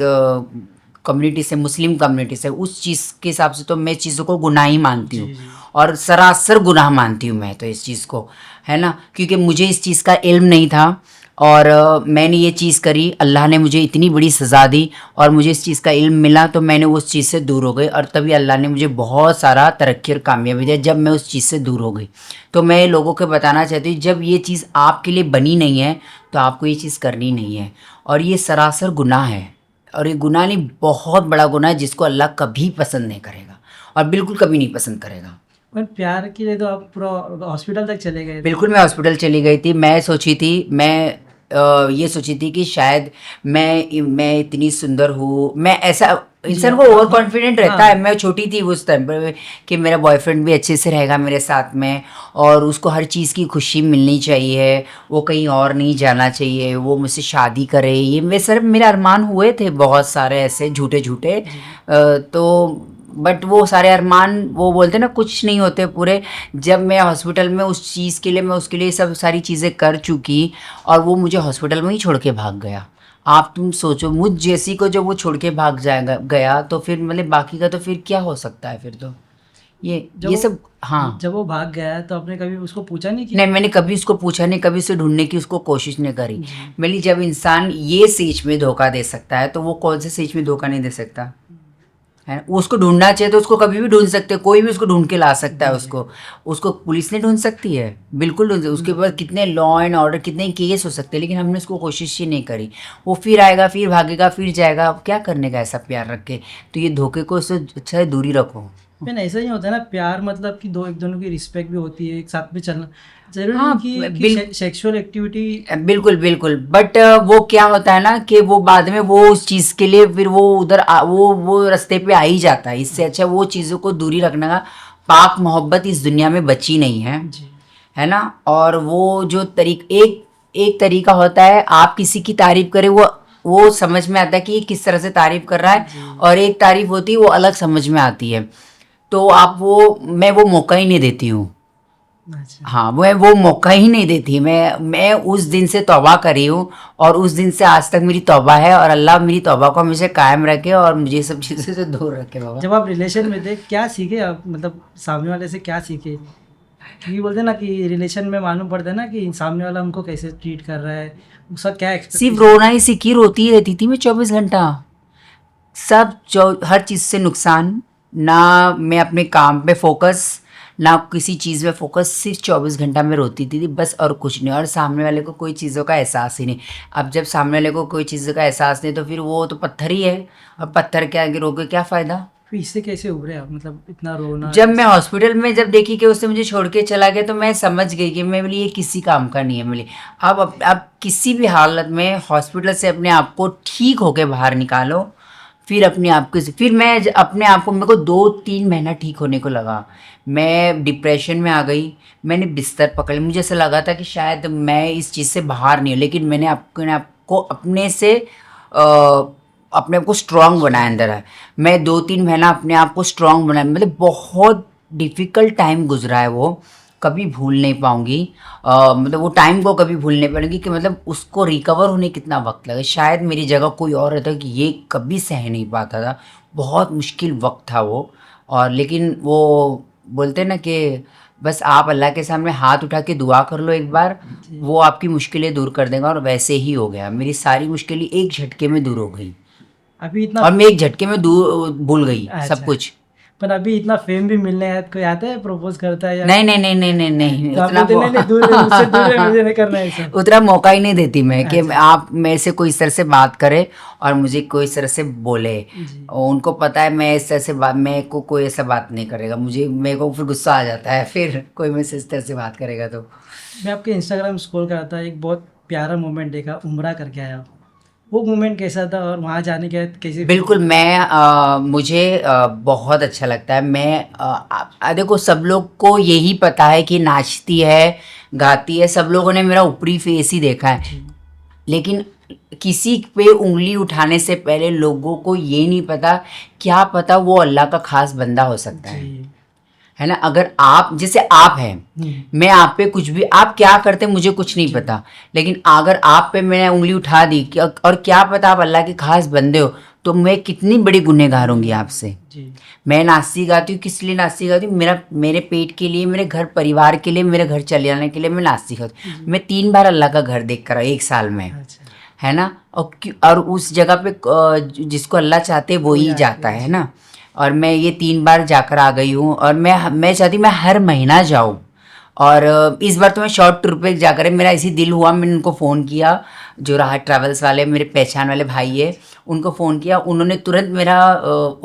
कम्युनिटी से, मुस्लिम कम्युनिटी से, उस चीज़ के हिसाब से तो मैं चीज़ों को गुनाह ही मानती हूँ, और सरासर गुनाह मानती हूँ मैं तो इस चीज़ को, है ना, क्योंकि मुझे इस चीज़ का इल्म नहीं था, और मैंने ये चीज़ करी, अल्लाह ने मुझे इतनी बड़ी सज़ा दी, और मुझे इस चीज़ का इल्म मिला तो मैंने उस चीज़ से दूर हो गई, और तभी अल्लाह ने मुझे बहुत सारा तरक्की और कामयाबी दिया जब मैं उस चीज़ से दूर हो गई। तो मैं लोगों को बताना चाहती हूँ, जब ये चीज़ आपके लिए बनी नहीं है तो आपको ये चीज़ करनी नहीं है, और ये सरासर गुनाह है, और ये गुनाह नहीं, बहुत बड़ा गुनाह है, जिसको अल्लाह कभी पसंद नहीं करेगा, और बिल्कुल कभी नहीं पसंद करेगा। पर प्यार के लिए तो आप पूरा हॉस्पिटल तक चले गए? बिल्कुल, मैं हॉस्पिटल चली गई थी। मैं ये सोची थी कि शायद मैं इतनी सुंदर हूँ, मैं ऐसा, इंसान को ओवर कॉन्फिडेंट रहता है। मैं छोटी थी उस टाइम पर कि मेरा बॉयफ्रेंड भी अच्छे से रहेगा मेरे साथ में, और उसको हर चीज़ की खुशी मिलनी चाहिए, वो कहीं और नहीं जाना चाहिए, वो मुझसे शादी करे। ये मेरे अरमान हुए थे बहुत सारे ऐसे झूठे झूठे, तो बट वो सारे अरमान, वो बोलते ना, कुछ नहीं होते पूरे। जब मैं हॉस्पिटल में उस चीज़ के लिए, मैं उसके लिए सब सारी चीज़ें कर चुकी, और वो मुझे हॉस्पिटल में ही छोड़ के भाग गया। आप तुम सोचो, मुझ जैसी को जब वो छोड़ के भाग गया तो फिर मतलब बाकी का तो फिर क्या हो सकता है फिर तो ये सब। हाँ, जब वो भाग गया तो आपने कभी उसको पूछा नहीं कि? नहीं, मैंने कभी उसको पूछा नहीं, कभी उसे ढूंढने की उसको कोशिश नहीं करी। मैंने, जब इंसान ये सेज में धोखा दे सकता है तो वो कौन से सेज में धोखा नहीं दे सकता है। उसको ढूंढना चाहिए तो उसको कभी भी ढूंढ सकते हैं, कोई भी उसको ढूंढ के ला सकता है। उसको पुलिस ने ढूंढ सकती है, बिल्कुल ढूंढ सकती है। उसके बाद कितने लॉ एंड ऑर्डर, कितने केस हो सकते हैं, लेकिन हमने उसको कोशिश ही नहीं करी। वो फिर आएगा, फिर भागेगा, फिर जाएगा। अब क्या करने का ऐसा प्यार रख के? तो ये धोखे को उससे अच्छा है दूरी रखो। मैंने ऐसा ही होता है ना, प्यार मतलब कि एक दोनों की रिस्पेक्ट भी होती है, एक साथ में चलना जरूरी नहीं कि सेक्सुअल एक्टिविटी। बिल्कुल, बट वो क्या होता है ना कि वो बाद में वो उस चीज़ के लिए फिर वो उधर वो रास्ते पे आ ही जाता है। इससे अच्छा वो चीज़ों को दूरी रखने का। पाक मोहब्बत इस दुनिया में बची नहीं है, है ना। और वो जो एक तरीका होता है, आप किसी की तारीफ करें वो समझ में आता है कि ये किस तरह से तारीफ कर रहा है, और एक तारीफ होती है वो अलग समझ में आती है। तो मैं वो मौका ही नहीं देती हूँ। अच्छा। हाँ, मैं वो मौका ही नहीं देती। मैं उस दिन से तौबा करी हूँ, और उस दिन से आज तक मेरी तौबा है, और अल्लाह मेरी तौबा को हमेशा कायम रखे और मुझे सब चीज़ों से दूर रखे बाबा। जब आप रिलेशन में थे क्या सीखे आप, मतलब सामने वाले से क्या सीखे? क्योंकि बोलते हैं ना कि रिलेशन में मालूम पड़ता है ना कि सामने वाला हमको कैसे ट्रीट कर रहा है, उसका क्या सिर्फ एक्सपेक्टेशन। रोना ही सीखी, रोती ही रहती थी मैं 24 घंटा। हर चीज़ से नुकसान, ना मैं अपने काम पे फोकस, ना किसी चीज़ में फोकस, सिर्फ 24 घंटा में रोती थी बस, और कुछ नहीं। और सामने वाले को कोई चीज़ों का एहसास ही नहीं। अब जब सामने वाले को कोई चीज़ों का एहसास नहीं, तो फिर वो तो पत्थर ही है, और पत्थर के आगे रो के क्या फ़ायदा। फिर इससे कैसे उभरे आप, मतलब इतना रोना? जब मैं हॉस्पिटल में जब देखी कि उसने मुझे छोड़ के चला गया, तो मैं समझ गई कि मेरे लिए ये किसी काम का नहीं है मेरे लिए। अब किसी भी हालत में हॉस्पिटल से अपने आप को ठीक होके बाहर निकालो, फिर अपने आप को, फिर मैं अपने आप को, मेरे को 2-3 महीना ठीक होने को लगा। मैं डिप्रेशन में आ गई, मैंने बिस्तर पकड़ लिया, मुझे ऐसा लगा था कि शायद मैं इस चीज़ से बाहर नहीं हूँ, लेकिन मैंने अपने आप को अपने आप को स्ट्रांग बनाया अंदर है। मैं 2-3 महीना अपने आप को स्ट्रांग बनाया, मतलब बहुत डिफ़िकल्ट टाइम गुजरा है वो, कभी भूल नहीं पाऊंगी। मतलब वो टाइम को कभी भूल नहीं पाऊंगी कि मतलब उसको रिकवर होने कितना वक्त लगा। शायद मेरी जगह कोई और रहता कि ये कभी सह नहीं पाता था, बहुत मुश्किल वक्त था वो। और लेकिन वो बोलते हैं ना कि बस आप अल्लाह के सामने हाथ उठा के दुआ कर लो एक बार, वो आपकी मुश्किलें दूर कर देगा, और वैसे ही हो गया। मेरी सारी मुश्किलें एक झटके में दूर हो गई, अभी इतना और मैं एक झटके में दूर भूल गई अच्छा। सब कुछ। पर अभी इतना फेम भी मिलने है, कोई आता है प्रपोज करता है या नहीं नहीं नहीं नहीं नहीं नहीं, तो आप उतना बोलते नहीं, नहीं, दूर है, मुझसे दूर है, मुझे नहीं करना है सब। उतना मौका ही नहीं देती मैं कि अच्छा। आप मेरे से कोई इस तरह से बात करे और मुझे कोई इस तरह से बोले। जी। और उनको पता है मैं इस तरह से बात, मेरे को कोई ऐसा बात नहीं करेगा, मेरे को फिर गुस्सा आ जाता है फिर कोई मेरे से इस तरह से बात करेगा तो। मैं आपके इंस्टाग्राम स्क्रॉल कर रहा था, एक बहुत प्यारा मोमेंट देखा, उम्रा करके आया। वो मोमेंट कैसा था और वहाँ जाने के बाद कैसे? बिल्कुल, मुझे बहुत अच्छा लगता है। देखो, सब लोग को यही पता है कि नाचती है, गाती है, सब लोगों ने मेरा ऊपरी फेस ही देखा है, लेकिन किसी पे उंगली उठाने से पहले लोगों को ये नहीं पता, क्या पता वो अल्लाह का खास बंदा हो सकता है ना। अगर आप, जैसे आप हैं, मैं आप पे कुछ भी, आप क्या करते मुझे कुछ नहीं पता, लेकिन अगर आप पे मैंने उंगली उठा दी और क्या पता आप अल्लाह के खास बंदे हो, तो मैं कितनी बड़ी गुनहगार होंगी आपसे। मैं नाचती गाती हूँ, किस लिए नाचती गाती हूँ? मेरे पेट के लिए, मेरे घर परिवार के लिए, मेरे घर चले जाने के लिए मैं नाचती गाती हूँ। मैं 3 बार अल्लाह का घर देख कर आई 1 साल में, है ना। और उस जगह पे जिसको अल्लाह चाहते वो ही जाता है ना। और मैं ये 3 बार जाकर आ गई हूँ, और मैं चाहती मैं हर महीना जाऊँ। और इस बार तो मैं शॉर्ट टूर पे जाकर, मेरा इसी दिल हुआ, मैंने उनको फ़ोन किया, जो राहत ट्रैवल्स वाले मेरे पहचान वाले भाई है, उनको फ़ोन किया, उन्होंने तुरंत मेरा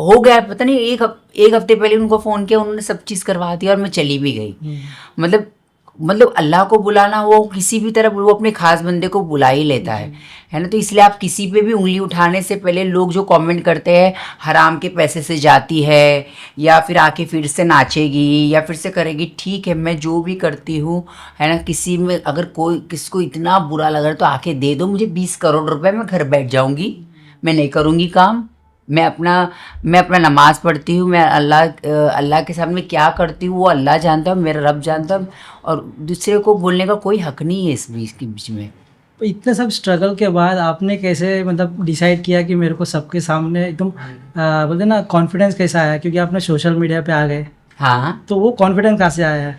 हो गया, पता नहीं एक हफ्ते पहले उनको फ़ोन किया, उन्होंने सब चीज़ करवा दिया और मैं चली भी गई। मतलब अल्लाह को बुलाना, वो किसी भी तरह वो अपने खास बंदे को बुला ही लेता है ना। तो इसलिए आप किसी पे भी उंगली उठाने से पहले, लोग जो कमेंट करते हैं हराम के पैसे से जाती है, या फिर आके फिर से नाचेगी, या फिर से करेगी, ठीक है, मैं जो भी करती हूँ, है ना, किसी में अगर किसको इतना बुरा लगा तो आके दे दो मुझे 20 करोड़ रुपए, मैं घर बैठ जाऊँगी, मैं नहीं करूँगी काम। मैं अपना नमाज़ पढ़ती हूँ, मैं अल्लाह के सामने क्या करती हूँ वो अल्लाह जानता है, मेरा रब जानता है, और दूसरे को बोलने का कोई हक नहीं है इस बीच में। तो इतने सब स्ट्रगल के बाद आपने कैसे मतलब डिसाइड किया कि मेरे को सबके सामने एकदम बोलते ना, कॉन्फिडेंस कैसा आया? क्योंकि आपने सोशल मीडिया पे आ गए, हाँ, तो वो कॉन्फिडेंस कहाँ से आया है?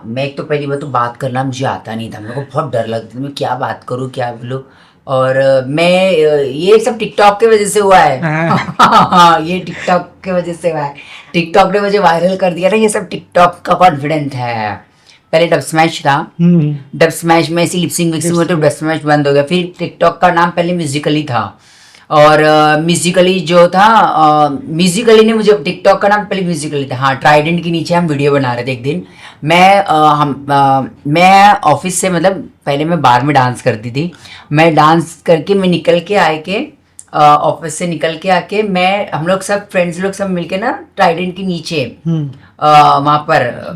मैं एक तो पहली बार तो बात करना मुझे आता नहीं था, मेरे को बहुत डर लगता था, मैं क्या बात करूँ, क्या बोलूँ। और ये सब टिकटॉक की वजह से हुआ है। हाँ, ये टिकटॉक की वजह से हुआ है, टिकटॉक ने मुझे वायरल कर दिया ना, ये सब टिकटॉक का कॉन्फिडेंस है। पहले डब स्मैश था, डब स्मैश में ऐसी लिपसिंग विक्सिंग हुई तो डब स्मैश बंद हो गया। फिर टिकटॉक का नाम पहले म्यूजिकली था, और म्यूजिकली जो था, म्यूजिकली ने मुझे, टिकटॉक का नाम पहले म्यूजिकली था। हाँ, ट्राइडेंट के नीचे हम वीडियो बना रहे थे एक दिन। मैं ऑफिस से, मतलब पहले मैं बार में डांस करती थी, मैं डांस करके मैं निकल के आए के ऑफिस से निकल के आके हम लोग सब फ्रेंड्स लोग सब मिलके ना ट्राइडेंट के नीचे वहाँ पर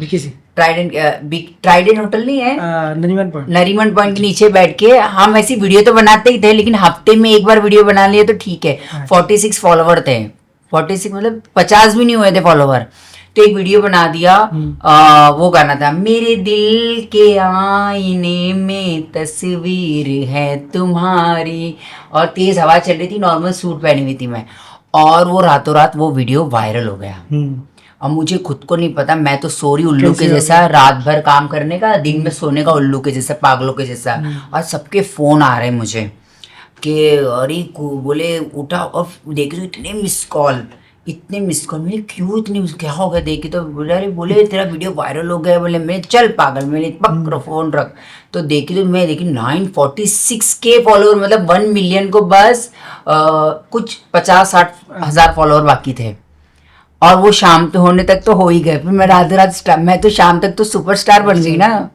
ट्राइडेंट होटल नहीं है, नरीमन पॉइंट। नरीमन पॉइंट के नीचे बैठ के हम ऐसी वीडियो तो बनाते ही थे, लेकिन हफ्ते में एक बार वीडियो बना लिए तो ठीक है। 46 फॉलोवर थे, 46 मतलब 50 भी नहीं हुए थे फॉलोवर। तो एक वीडियो बना दिया, वो गाना था, मेरे दिल के आईने में तस्वीर है तुम्हारी, और तेज हवा चल रही थी, नॉर्मल सूट पहनी हुई थी मैं, और वो रातों रात वो वीडियो वायरल हो गया। अब मुझे खुद को नहीं पता, मैं तो सो रही उल्लू के जैसा, रात भर काम करने का, दिन में सोने का, उल्लू के जैसा, पागलों के जैसा। और सबके फोन आ रहे हैं मुझे कि अरे बोले उठा, और देख रही इतने मिस कॉल, मैंने क्यों इतने, क्या हो गया देखी तो बोले, अरे बोले तेरा वीडियो वायरल हो गया। बोले मैं चल पागल, मैंने पकड़ फोन रख, तो देखी तो मैं देखी 946K फॉलोअर, मतलब 1 मिलियन को बस कुछ 50-60 हज़ार फॉलोअर बाकी थे। और वो शाम तो होने तक तो हो ही गए, फिर मैं रात मैं तो शाम तक तो सुपरस्टार बन गई ना।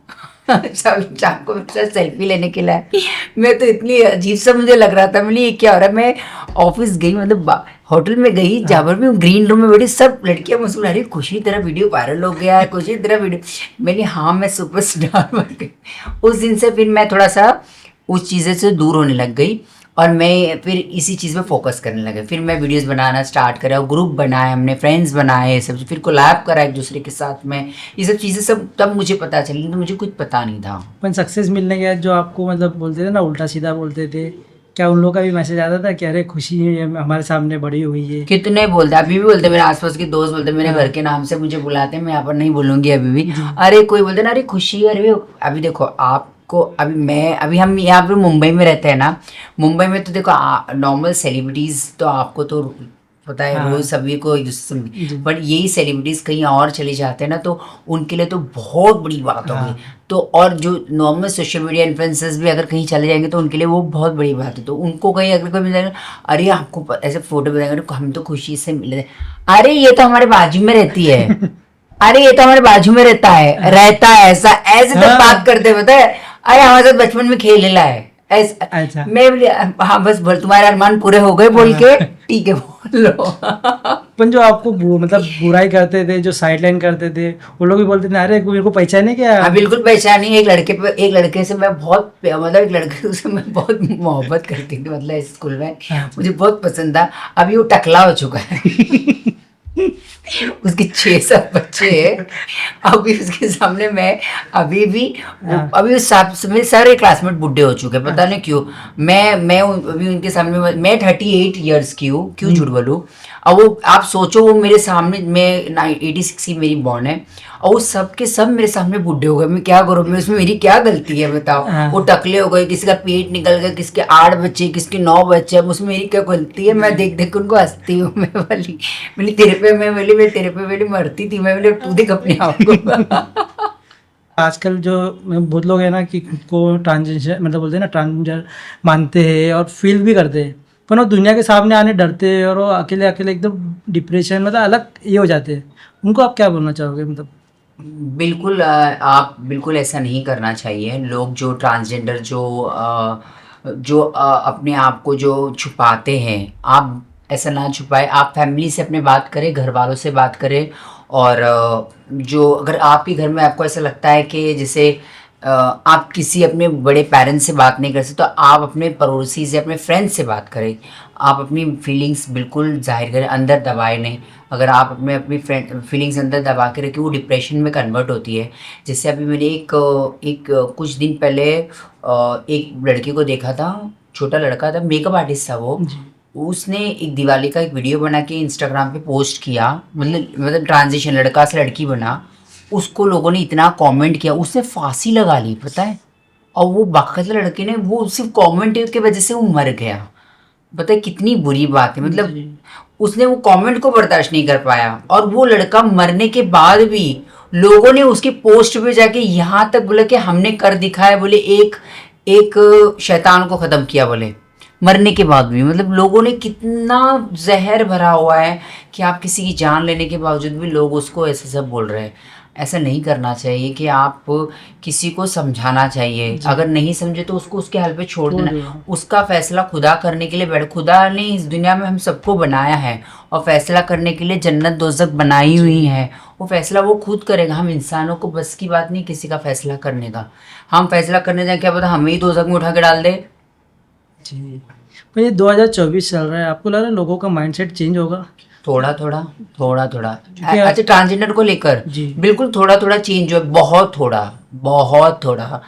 शाम को मेरे सेल्फी लेने के लिए मैं तो इतनी अजीब सा मुझे लग रहा था, मैंने ये क्या हो रहा है। मैं ऑफिस गई, मतलब होटल में गई, जहाँ पर भी ग्रीन रूम में बैठी, सब लड़कियां मुझसे बोल रही, खुशी तेरा वीडियो वायरल हो गया है, खुशी तेरा वीडियो। मैंने हाँ मैं सुपरस्टार बन गई। उस दिन से फिर मैं थोड़ा सा उस चीज़ें से दूर होने लग गई, और मैं फिर इसी चीज़ पे फोकस करने लगे। फिर मैं वीडियोस बनाना स्टार्ट करा, ग्रुप बनाए, हमने फ्रेंड्स बनाए सब, फिर कोलैब करा एक दूसरे के साथ में, ये सब चीज़ें सब तब मुझे पता चली, तो मुझे कुछ पता नहीं था। पर सक्सेस मिलने के बाद जो आपको मतलब बोलते थे ना, उल्टा सीधा बोलते थे, क्या उन लोगों का भी मैसेज आता था कि अरे खुशी हमारे सामने बड़ी हुई है? कितने बोलते, अभी भी बोलते, मेरे आसपास के दोस्त बोलते, मेरे घर के नाम से मुझे बुलाते हैं, मैं यहाँ पर नहीं बोलूँगी अभी भी। अरे कोई बोलते ना, अरे खुशी, अरे अभी देखो आपको, अभी हम यहाँ पे मुंबई में रहते हैं ना, मुंबई में तो देखो नॉर्मल सेलिब्रिटीज़ तो आपको तो पता है, रोज सभी को एक दूसरे से, बट यही सेलिब्रिटीज कहीं और चले जाते हैं ना, तो उनके लिए तो बहुत बड़ी बात हो गई। तो और जो नॉर्मल सोशल मीडिया इन्फ्लुएंसर्स भी अगर कहीं चले जाएंगे तो उनके लिए वो बहुत बड़ी बात है। तो उनको कहीं अगर कोई मिल जाएगा, अरे आपको ऐसे फोटो बताएंगे तो हम तो खुशी से मिले, अरे ये तो हमारे बाजू में रहती है, अरे ये तो हमारे बाजू में रहता है ऐसे तो बात करते, पता है, अरे हमारे साथ बचपन में खेल लेला है ऐसा। अच्छा। मैं बोली हाँ बस तुम्हारे अरमान पूरे हो गए बोल के, ठीक है बोल लो। पर जो आपको मतलब बुराई करते थे, जो साइडलाइन करते थे, वो लोग भी बोलते थे अरे मेरे को पहचाने क्या? हाँ बिल्कुल पहचानी। एक लड़के से मैं बहुत, मतलब एक लड़के से मैं बहुत मोहब्बत करती थी, मतलब स्कूल में मुझे बहुत पसंद था। अभी वो टकला हो चुका है उसके 6-7 बच्चे हैं, अभी उसके सामने मैं अभी भी अभी मेरे सारे क्लासमेट बुढ़े हो चुके हैं, पता नहीं क्यों। मैं अभी उनके सामने, मैं 38 ईयर्स की हूँ, क्यों झूठ बोलूँ। अब वो आप सोचो, वो मेरे सामने, मैं 86 की मेरी बॉर्न है, और वो सब के सब मेरे सामने बुढ़े हो गए। मैं क्या करूँ, मैं उसमें मेरी क्या गलती है बताओ। वो टकले हो गए, किसी का पेट निकल गया, किसके 8 बच्चे, किसके 9 बच्चे, अब उसमें मेरी क्या गलती है। मैं देख देख के उनको हंसती हूँ। मैं तेरे पे मरती थी, मैं बोली तू देख अपने आप को। आजकल जो बहुत लोग हैं ना कि खुद को ट्रांसजेंडर, मतलब बोलते हैं ना ट्रांसजेंडर मानते हैं और फील भी करते हैं, पर वो दुनिया के सामने आने डरते हैं, और वो अकेले एकदम डिप्रेशन, मतलब अलग ये हो जाते हैं। उनको आप क्या बोलना चाहोगे? मतलब बिल्कुल आप बिल्कुल ऐसा नहीं करना चाहिए। लोग जो ट्रांसजेंडर जो अपने आप को जो छुपाते हैं, आप ऐसा ना छुपाए। आप फैमिली से अपने बात करें, घर वालों से बात करें, और जो अगर आपके घर में आपको ऐसा लगता है कि जैसे आप किसी अपने बड़े पेरेंट्स से बात नहीं कर सकते, तो आप अपने पड़ोसी से, अपने फ्रेंड से बात करें। आप अपनी फीलिंग्स बिल्कुल जाहिर करें, अंदर दबाए नहीं। अगर आप अपनी फीलिंग्स अंदर दबा के रखें, वो डिप्रेशन में कन्वर्ट होती है। जैसे अभी मैंने एक कुछ दिन पहले एक लड़के को देखा था, छोटा लड़का था, मेकअप आर्टिस्ट था वो। उसने एक दिवाली का एक वीडियो बना के इंस्टाग्राम पे पोस्ट किया, मतलब ट्रांजिशन, लड़का से लड़की बना। उसको लोगों ने इतना कमेंट किया, उसने फांसी लगा ली, पता है। और वो बाकायदा लड़के ने, वो सिर्फ कमेंट की वजह से वो मर गया। पता है कितनी बुरी बात है, मतलब उसने वो कमेंट को बर्दाश्त नहीं कर पाया, और वो लड़का मरने के बाद भी लोगों ने उसकी पोस्ट पे जाके यहाँ तक बोला कि हमने कर दिखाया, बोले एक शैतान को ख़त्म किया बोले। मरने के बाद भी मतलब लोगों ने कितना जहर भरा हुआ है कि आप किसी की जान लेने के बावजूद भी लोग उसको ऐसे सब बोल रहे हैं। ऐसा नहीं करना चाहिए कि आप किसी को समझाना चाहिए, अगर नहीं समझे तो उसको उसके हाल पे छोड़ देना। देना। उसका फैसला खुदा करने के लिए बैठ, खुदा ने इस दुनिया में हम सबको बनाया है और फैसला करने के लिए जन्नत दोज़ख बनाई हुई है। वो फैसला वो खुद करेगा, हम इंसानों को बस की बात नहीं किसी का फैसला करने का। हम फैसला करने जाए क्या पता हमें ही दोज़ख में उठा के डाल दे। जी। पर ये 2024 चल रहा है, आपको लग रहा है लोगों का माइंडसेट चेंज होगा? थोड़ा थोड़ा थोड़ा थोड़ा क्योंकि अच्छा ट्रांसजेंडर को लेकर जी। बिल्कुल थोड़ा थोड़ा चेंज हुआ, बहुत थोड़ा।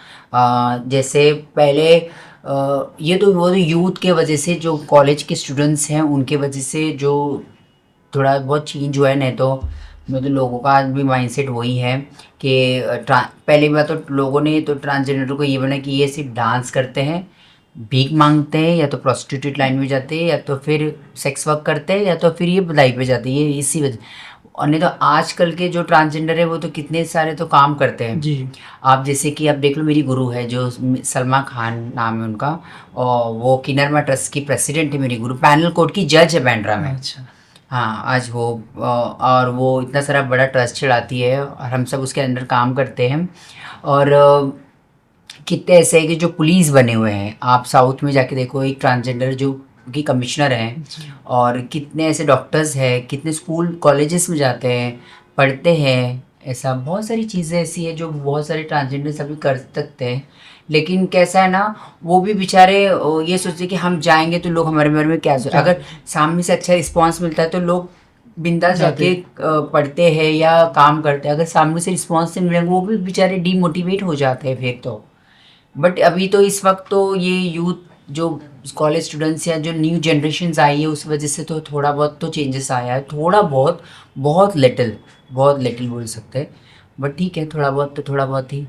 जैसे पहले ये तो वो यूथ के वजह से, जो कॉलेज के स्टूडेंट्स हैं उनके वजह से जो थोड़ा बहुत चेंज हुआ है, नहीं तो मतलब लोगों का आज भी माइंडसेट वही है कि पहले बात तो लोगों ने तो ट्रांसजेंडर को ये बना कि ये सिर्फ डांस करते हैं, भीख मांगते हैं, या तो प्रोस्टिट्यूट लाइन में जाते हैं, या तो फिर सेक्स वर्क करते हैं, या तो फिर ये बधाई पे जाते हैं, ये इसी वजह। और नहीं तो आजकल के जो ट्रांसजेंडर है वो तो कितने सारे तो काम करते हैं। जी। आप जैसे कि आप देख लो, मेरी गुरु है जो सलमा खान नाम है उनका, और वो किन्नरमा ट्रस्ट की प्रेसिडेंट है मेरी गुरु, पैनल कोर्ट की जज है बांद्रा में। अच्छा। हाँ आज वो और वो इतना सारा बड़ा ट्रस्ट चलाती है और हम सब उसके अंदर काम करते हैं। और कितने ऐसे हैं कि जो पुलिस बने हुए हैं, आप साउथ में जाके देखो एक ट्रांसजेंडर जो की कमिश्नर हैं, और कितने ऐसे डॉक्टर्स हैं, कितने स्कूल कॉलेजेस में जाते हैं, पढ़ते हैं। ऐसा बहुत सारी चीज़ें ऐसी है जो बहुत सारे ट्रांसजेंडर सभी कर सकते हैं। लेकिन कैसा है ना, वो भी बेचारे ये सोचते कि हम जाएंगे तो लोग हमारे बारे में क्या सोच, अगर सामने से अच्छा रिस्पॉन्स मिलता है तो लोग बिंदास जाके पढ़ते हैं या काम करते हैं। अगर सामने से रिस्पॉन्स नहीं मिलेंगे वो भी बेचारे डीमोटिवेट हो जाते हैं फिर तो। बट अभी तो इस वक्त तो ये यूथ जो कॉलेज स्टूडेंट्स या जो न्यू जनरेशन आई है उस वजह से तो थोड़ा बहुत तो चेंजेस आया है, थोड़ा बहुत, बहुत लिटिल बोल सकते हैं। बट ठीक है, थोड़ा बहुत तो थोड़ा बहुत ही।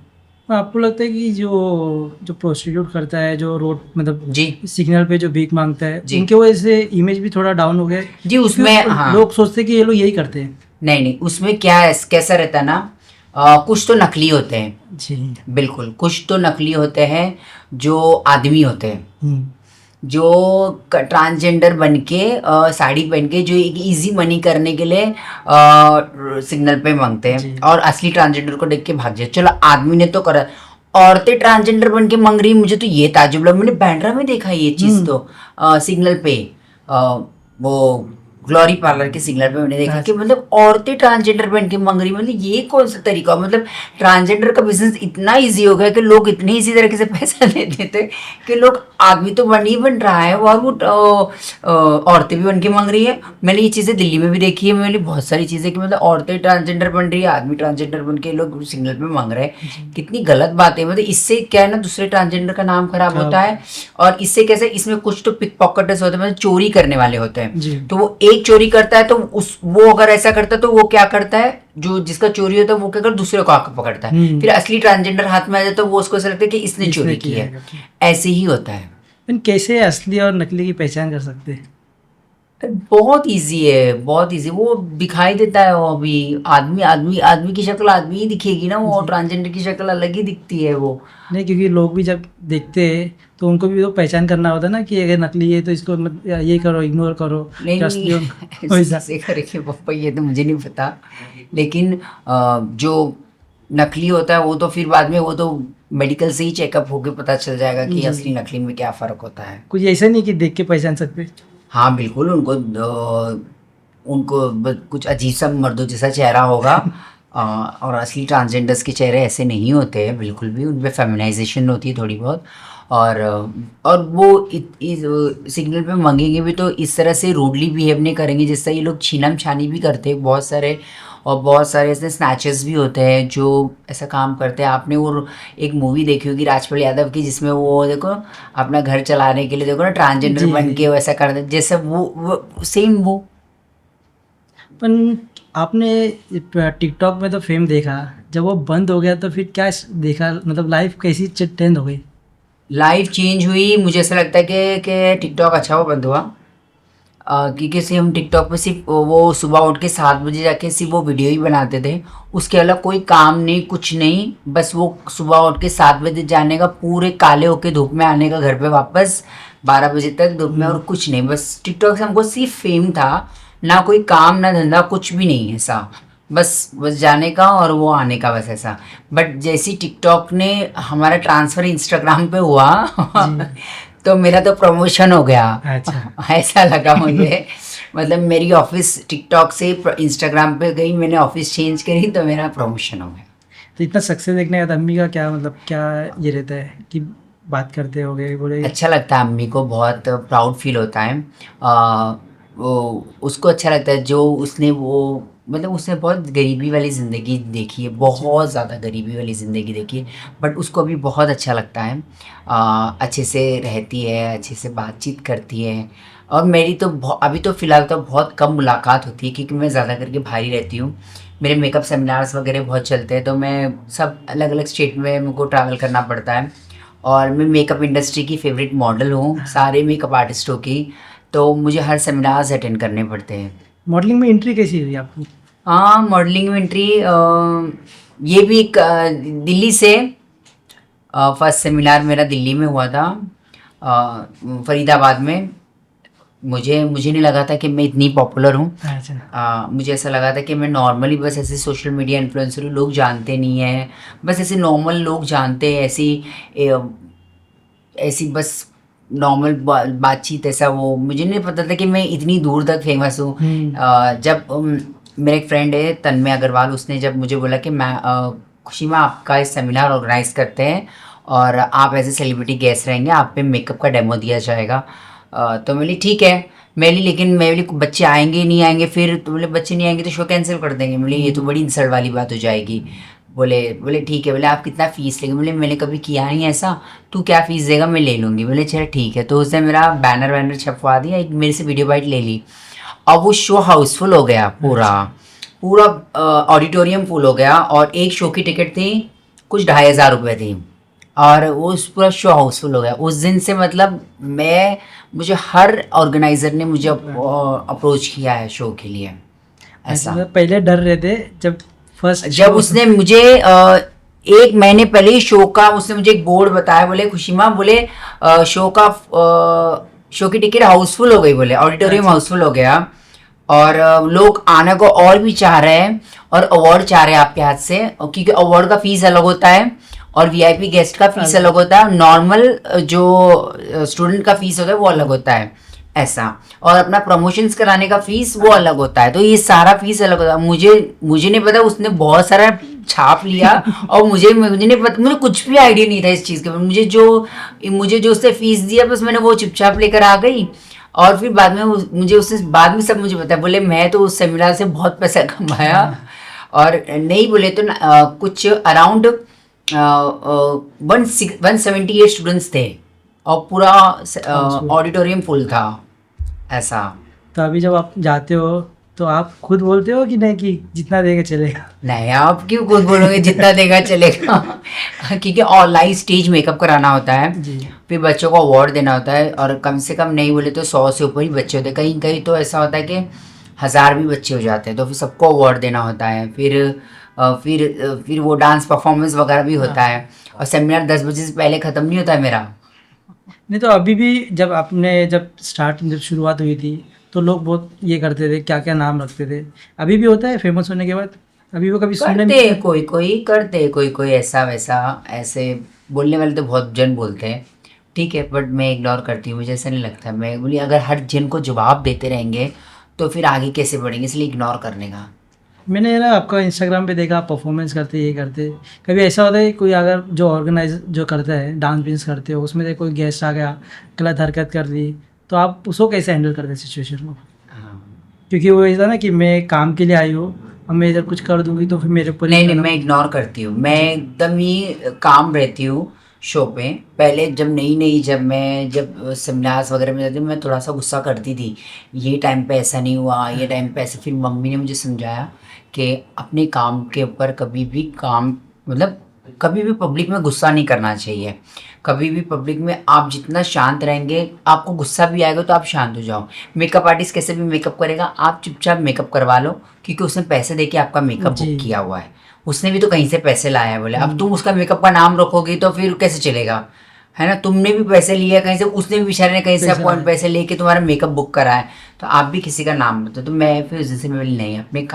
आपको लगता है कि जो जो प्रोस्टिट्यूट करता है, जो रोड मतलब जी सिग्नल पे जो भीख मांगता है, जी। उनके वजह से इमेज भी थोड़ा डाउन हो गया है? जी उसमें क्योंकि हाँ, लोग सोचते हैं कि ये लोग यही करते हैं। नहीं उसमें क्या है, कैसा रहता है ना, कुछ तो नकली होते हैं। जी। बिल्कुल कुछ तो नकली होते हैं जो आदमी होते हैं, जो ट्रांसजेंडर बन के साड़ी पहन के जो एक इजी मनी करने के लिए सिग्नल पे मांगते हैं, और असली ट्रांसजेंडर को देख के भाग जाए। चलो आदमी ने तो करा, औरतें ट्रांसजेंडर बन के मांग रही, मुझे तो ये ताजुब लगा। मैंने बांद्रा में देखा ये चीज़ तो सिग्नल पे वो ग्लोरी पार्लर के सिग्नल पे मैंने देखा कि मतलब औरतें ट्रांसजेंडर बन के मांग रही। मतलब ये कौन सा तरीका, मतलब ट्रांसजेंडर का बिजनेस इतना इजी हो गया कि लोग इतनी इजी तरीके से पैसा ले देते कि लोग, आदमी तो बन ही बन रहा है और वो औरतें भी बन के मांग रही है। मैंने ये चीज़ें दिल्ली में भी देखी है, मैंने बहुत सारी चीज़ें कि मतलब औरतें ट्रांसजेंडर बन रही है, आदमी ट्रांसजेंडर बन के लोग सिग्नल पे मांग रहे हैं। कितनी गलत बात है। मतलब इससे क्या है ना, दूसरे ट्रांसजेंडर का नाम खराब होता है, और इससे कैसे, इसमें कुछ तो पिक पॉकेटर्स होते हैं, मतलब चोरी करने वाले होते हैं। तो वो एक चोरी करता है तो वो अगर ऐसा करता है तो वो क्या करता है, जो जिसका चोरी होता है वो क्या करता है, दूसरे को आकर पकड़ता है। फिर असली ट्रांसजेंडर हाथ में आ जाता है, वो उसको ऐसा लगता है कि इसने चोरी की है। ऐसे ही होता है। कैसे असली और नकली की पहचान कर सकते हैं? बहुत इजी है, बहुत इजी। वो दिखाई देता है, वो अभी आदमी की शक्ल आदमी ही दिखेगी ना, वो ट्रांसजेंडर की शक्ल अलग ही दिखती है वो। नहीं, क्योंकि लोग भी जब देखते हैं तो उनको भी तो पहचान करना होता है ना कि अगर नकली है तो इसको ये करो, इग्नोर करो। नहीं ऐसे करेंगे पापा, ये तो मुझे नहीं पता। लेकिन जो नकली होता है वो तो फिर बाद में वो तो मेडिकल से ही चेकअप होके पता चल जाएगा कि असली नकली में क्या फ़र्क होता है। कुछ ऐसा नहीं कि देख के पहचान सकते? हाँ बिल्कुल, उनको कुछ अजीब सा मर्दों जैसा चेहरा होगा और असली ट्रांसजेंडर्स के चेहरे ऐसे नहीं होते हैं बिल्कुल भी, उनमें फेमिनाइजेशन होती है थोड़ी बहुत। और वो सिग्नल पे मांगेंगे भी तो इस तरह से रूडली बिहेव नहीं करेंगे जिससे ये लोग छीनम छानी भी करते हैं बहुत सारे। और बहुत सारे ऐसे स्नैचेस भी होते हैं जो ऐसा काम करते हैं। आपने वो एक मूवी देखी होगी राजपाल यादव की, जिसमें वो देखो अपना घर चलाने के लिए देखो ना ट्रांसजेंडर बन के वैसा करते, जैसे वो सेम वो। पर आपने टिकटॉक में तो फेम देखा, जब वो बंद हो गया तो फिर क्या देखा, मतलब लाइफ कैसी चेंज हो गई? लाइफ चेंज हुई, मुझे ऐसा लगता है कि टिकटॉक अच्छा वो बंद हुआ। क्योंकि सिर्फ हम टिकटॉक पे सिर्फ वो सुबह उठ के 7 बजे जाके सिर्फ वो वीडियो ही बनाते थे, उसके अलावा कोई काम नहीं कुछ नहीं, बस वो सुबह उठ के 7 बजे जाने का, पूरे काले होके धूप में आने का घर पे वापस 12 बजे तक धूप में, और कुछ नहीं, बस टिकटॉक से हमको सिर्फ फेम था, ना कोई काम ना धंधा कुछ भी नहीं ऐसा, बस जाने का और वो आने का बस ऐसा। बट जैसी टिकटॉक ने हमारा ट्रांसफ़र इंस्टाग्राम पे हुआ तो मेरा तो प्रमोशन हो गया। अच्छा। ऐसा लगा मुझे, मतलब मेरी ऑफिस टिकटॉक से इंस्टाग्राम पे गई, मैंने ऑफिस चेंज करी तो मेरा प्रमोशन हो गया। तो इतना सक्सेस देखने के बाद अम्मी का क्या मतलब क्या ये रहता है कि बात करते हो गए बोले अच्छा लगता है, अम्मी को बहुत प्राउड फील होता है। वो उसको अच्छा लगता है जो उसने वो मतलब उसने बहुत गरीबी वाली ज़िंदगी देखी है, बहुत ज़्यादा गरीबी वाली ज़िंदगी देखी है, बट उसको अभी बहुत अच्छा लगता है। अच्छे से रहती है, अच्छे से बातचीत करती है, और मेरी तो अभी तो फ़िलहाल तो बहुत कम मुलाकात होती है क्योंकि मैं ज़्यादा करके बाहर ही रहती हूँ। मेरे मेकअप सेमिनार्स वगैरह बहुत चलते हैं, तो मैं सब अलग अलग स्टेट में मुझको ट्रैवल करना पड़ता है, और मैं मेकअप इंडस्ट्री की फेवरेट मॉडल हूँ सारे मेकअप आर्टिस्टों की, तो मुझे हर सेमिनार्स अटेंड करने पड़ते हैं। मॉडलिंग में एंट्री कैसी हुई आपकी? हाँ, मॉडलिंग में एंट्री ये भी एक दिल्ली से फर्स्ट सेमिनार मेरा दिल्ली में हुआ था, फरीदाबाद में। मुझे नहीं लगा था कि मैं इतनी पॉपुलर हूँ। अच्छा। मुझे ऐसा लगा था कि मैं नॉर्मली बस ऐसे सोशल मीडिया इन्फ्लुएंसर हूँ, लोग जानते नहीं हैं, बस ऐसे नॉर्मल लोग जानते हैं, ऐसी बस नॉर्मल बातचीत, ऐसा वो मुझे नहीं पता था कि मैं इतनी दूर तक फेमस हूँ। जब मेरा एक फ्रेंड है तन्मय अग्रवाल, उसने जब मुझे बोला कि मैं खुशी में आपका इस सेमिनार ऑर्गेनाइज करते हैं और आप एज ए सेलिब्रिटी गेस्ट रहेंगे, आप पे मेकअप का डेमो दिया जाएगा। तो मैं बोली ठीक है, लेकिन मैं बोली बच्चे आएंगे नहीं आएंगे फिर, तो बोले बच्चे नहीं आएंगे तो शो कैंसिल कर देंगे। बोले ये तो बड़ी इंसल्ट वाली बात हो जाएगी। बोले ठीक है। बोले आप कितना फ़ीस लेंगे? बोले मैंने कभी किया नहीं ऐसा, तू क्या फ़ीस देगा मैं ले लूँगी। बोले चलो ठीक है। तो उसने मेरा बैनर वैनर छपवा दिया, एक मेरे से वीडियो बाइट ले ली, और वो शो हाउसफुल हो गया, पूरा ऑडिटोरियम फुल हो गया, और एक शो की टिकट थी कुछ 2500 रुपये थी, और वो पूरा शो हाउसफुल हो गया। उस दिन से मतलब मुझे हर ऑर्गेनाइज़र ने मुझे अप्रोच किया है शो के लिए ऐसा। मतलब पहले डर रहे थे जब उसने मुझे 1 महीने पहले ही शो का उसने मुझे एक बोर्ड बताया, बोले खुशीमा, बोले शो की टिकट हाउसफुल हो गई, बोले ऑडिटोरियम हाउसफुल हो गया, और लोग आने को और भी चाह रहे हैं, और अवार्ड चाह रहे हैं आपके हाथ से, क्योंकि अवार्ड का फीस अलग होता है और वीआईपी गेस्ट का फीस अलग होता है, नॉर्मल जो स्टूडेंट का फीस होता है वो अलग होता है ऐसा, और अपना प्रमोशंस कराने का फीस वो अलग होता है। तो ये सारा फीस अलग होता है। मुझे नहीं पता, उसने बहुत सारा छाप लिया और मुझे नहीं पता, मुझे कुछ भी आइडिया नहीं था इस चीज़ के। मुझे जो उसने फीस दिया बस मैंने वो चुपचाप लेकर आ गई, और फिर बाद में उसने बाद में सब मुझे बताया, बोले मैं तो उस सेमिनार से बहुत पैसा कमाया, और नहीं बोले तो कुछ अराउंड 178 स्टूडेंट्स थे, और पूरा ऑडिटोरियम फुल था ऐसा। तो अभी जब आप जाते हो तो आप खुद बोलते हो कि नहीं कि जितना देगा चलेगा? नहीं, आप क्यों खुद बोलोगे जितना देगा चलेगा क्योंकि ऑनलाइन स्टेज मेकअप कराना होता है जी। फिर बच्चों को अवार्ड देना होता है, और कम से कम नहीं बोले तो 100 से ऊपर ही बच्चे होते हैं, कहीं कहीं तो ऐसा होता है कि 1000 भी बच्चे हो जाते हैं, तो फिर सबको अवार्ड देना होता है। फिर वो डांस परफॉर्मेंस वगैरह भी होता है, और सेमिनार 10 बजे से पहले ख़त्म नहीं होता है मेरा। नहीं तो अभी भी जब शुरुआत हुई थी तो लोग बहुत ये करते थे, क्या क्या नाम रखते थे, अभी भी होता है फेमस होने के बाद? अभी वो कभी सुनने करते कोई करते, कोई ऐसा वैसा, ऐसे बोलने वाले तो बहुत जन बोलते हैं, ठीक है, बट मैं इग्नोर करती हूँ, मुझे ऐसा नहीं लगता। मैं बोली अगर हर जन को जवाब देते रहेंगे तो फिर आगे कैसे बढ़ेंगे, इसलिए इग्नोर करने का। मैंने ना आपका इंस्टाग्राम पे देखा, परफॉर्मेंस करते ये करते, कभी ऐसा होता है कोई अगर जो ऑर्गेनाइज जो करता है डांस वांस करते हो उसमें से कोई गेस्ट आ गया, गलत हरकत कर दी, तो आप उसको कैसे हैंडल करते हैं सिचुएशन को? हाँ। क्योंकि वो ऐसा ना कि मैं काम के लिए आई हूँ और मैं इधर कुछ कर दूंगी तो फिर मेरे ऊपर नहीं, मैं इग्नोर करती हूँ, मैं एकदम ही काम रहती हूँ शो पे। पहले जब जब सेमिनार्स वगैरह में जाती हूँ मैं थोड़ा सा गुस्सा करती थी, ये टाइम पे ऐसा नहीं हुआ, ये टाइम पे ऐसा। फिर मम्मी ने मुझे समझाया कि अपने काम के ऊपर कभी भी काम मतलब कभी भी पब्लिक में गुस्सा नहीं करना चाहिए। कभी भी पब्लिक में आप जितना शांत रहेंगे, आपको गुस्सा भी आएगा तो आप शांत हो जाओ। मेकअप आर्टिस्ट कैसे भी मेकअप करेगा, आप चुपचाप मेकअप करवा लो, क्योंकि उसने पैसे दे के आपका मेकअप जी। बुक किया हुआ है। उसने भी तो कहीं से पैसे लाया है बोले। अब तुम उसका मेकअप का नाम रखोगी तो फिर कैसे चलेगा, है ना। तुमने भी पैसे लिए कहीं से, उसने भी बेचारे ने कहीं से पैसा अपॉइंट है। पैसे लेके तुम्हारा मेकअप बुक करा है, तो आप भी किसी का नाम बताओ। तो मैं फिर उस दिन से मैं बोली नहीं,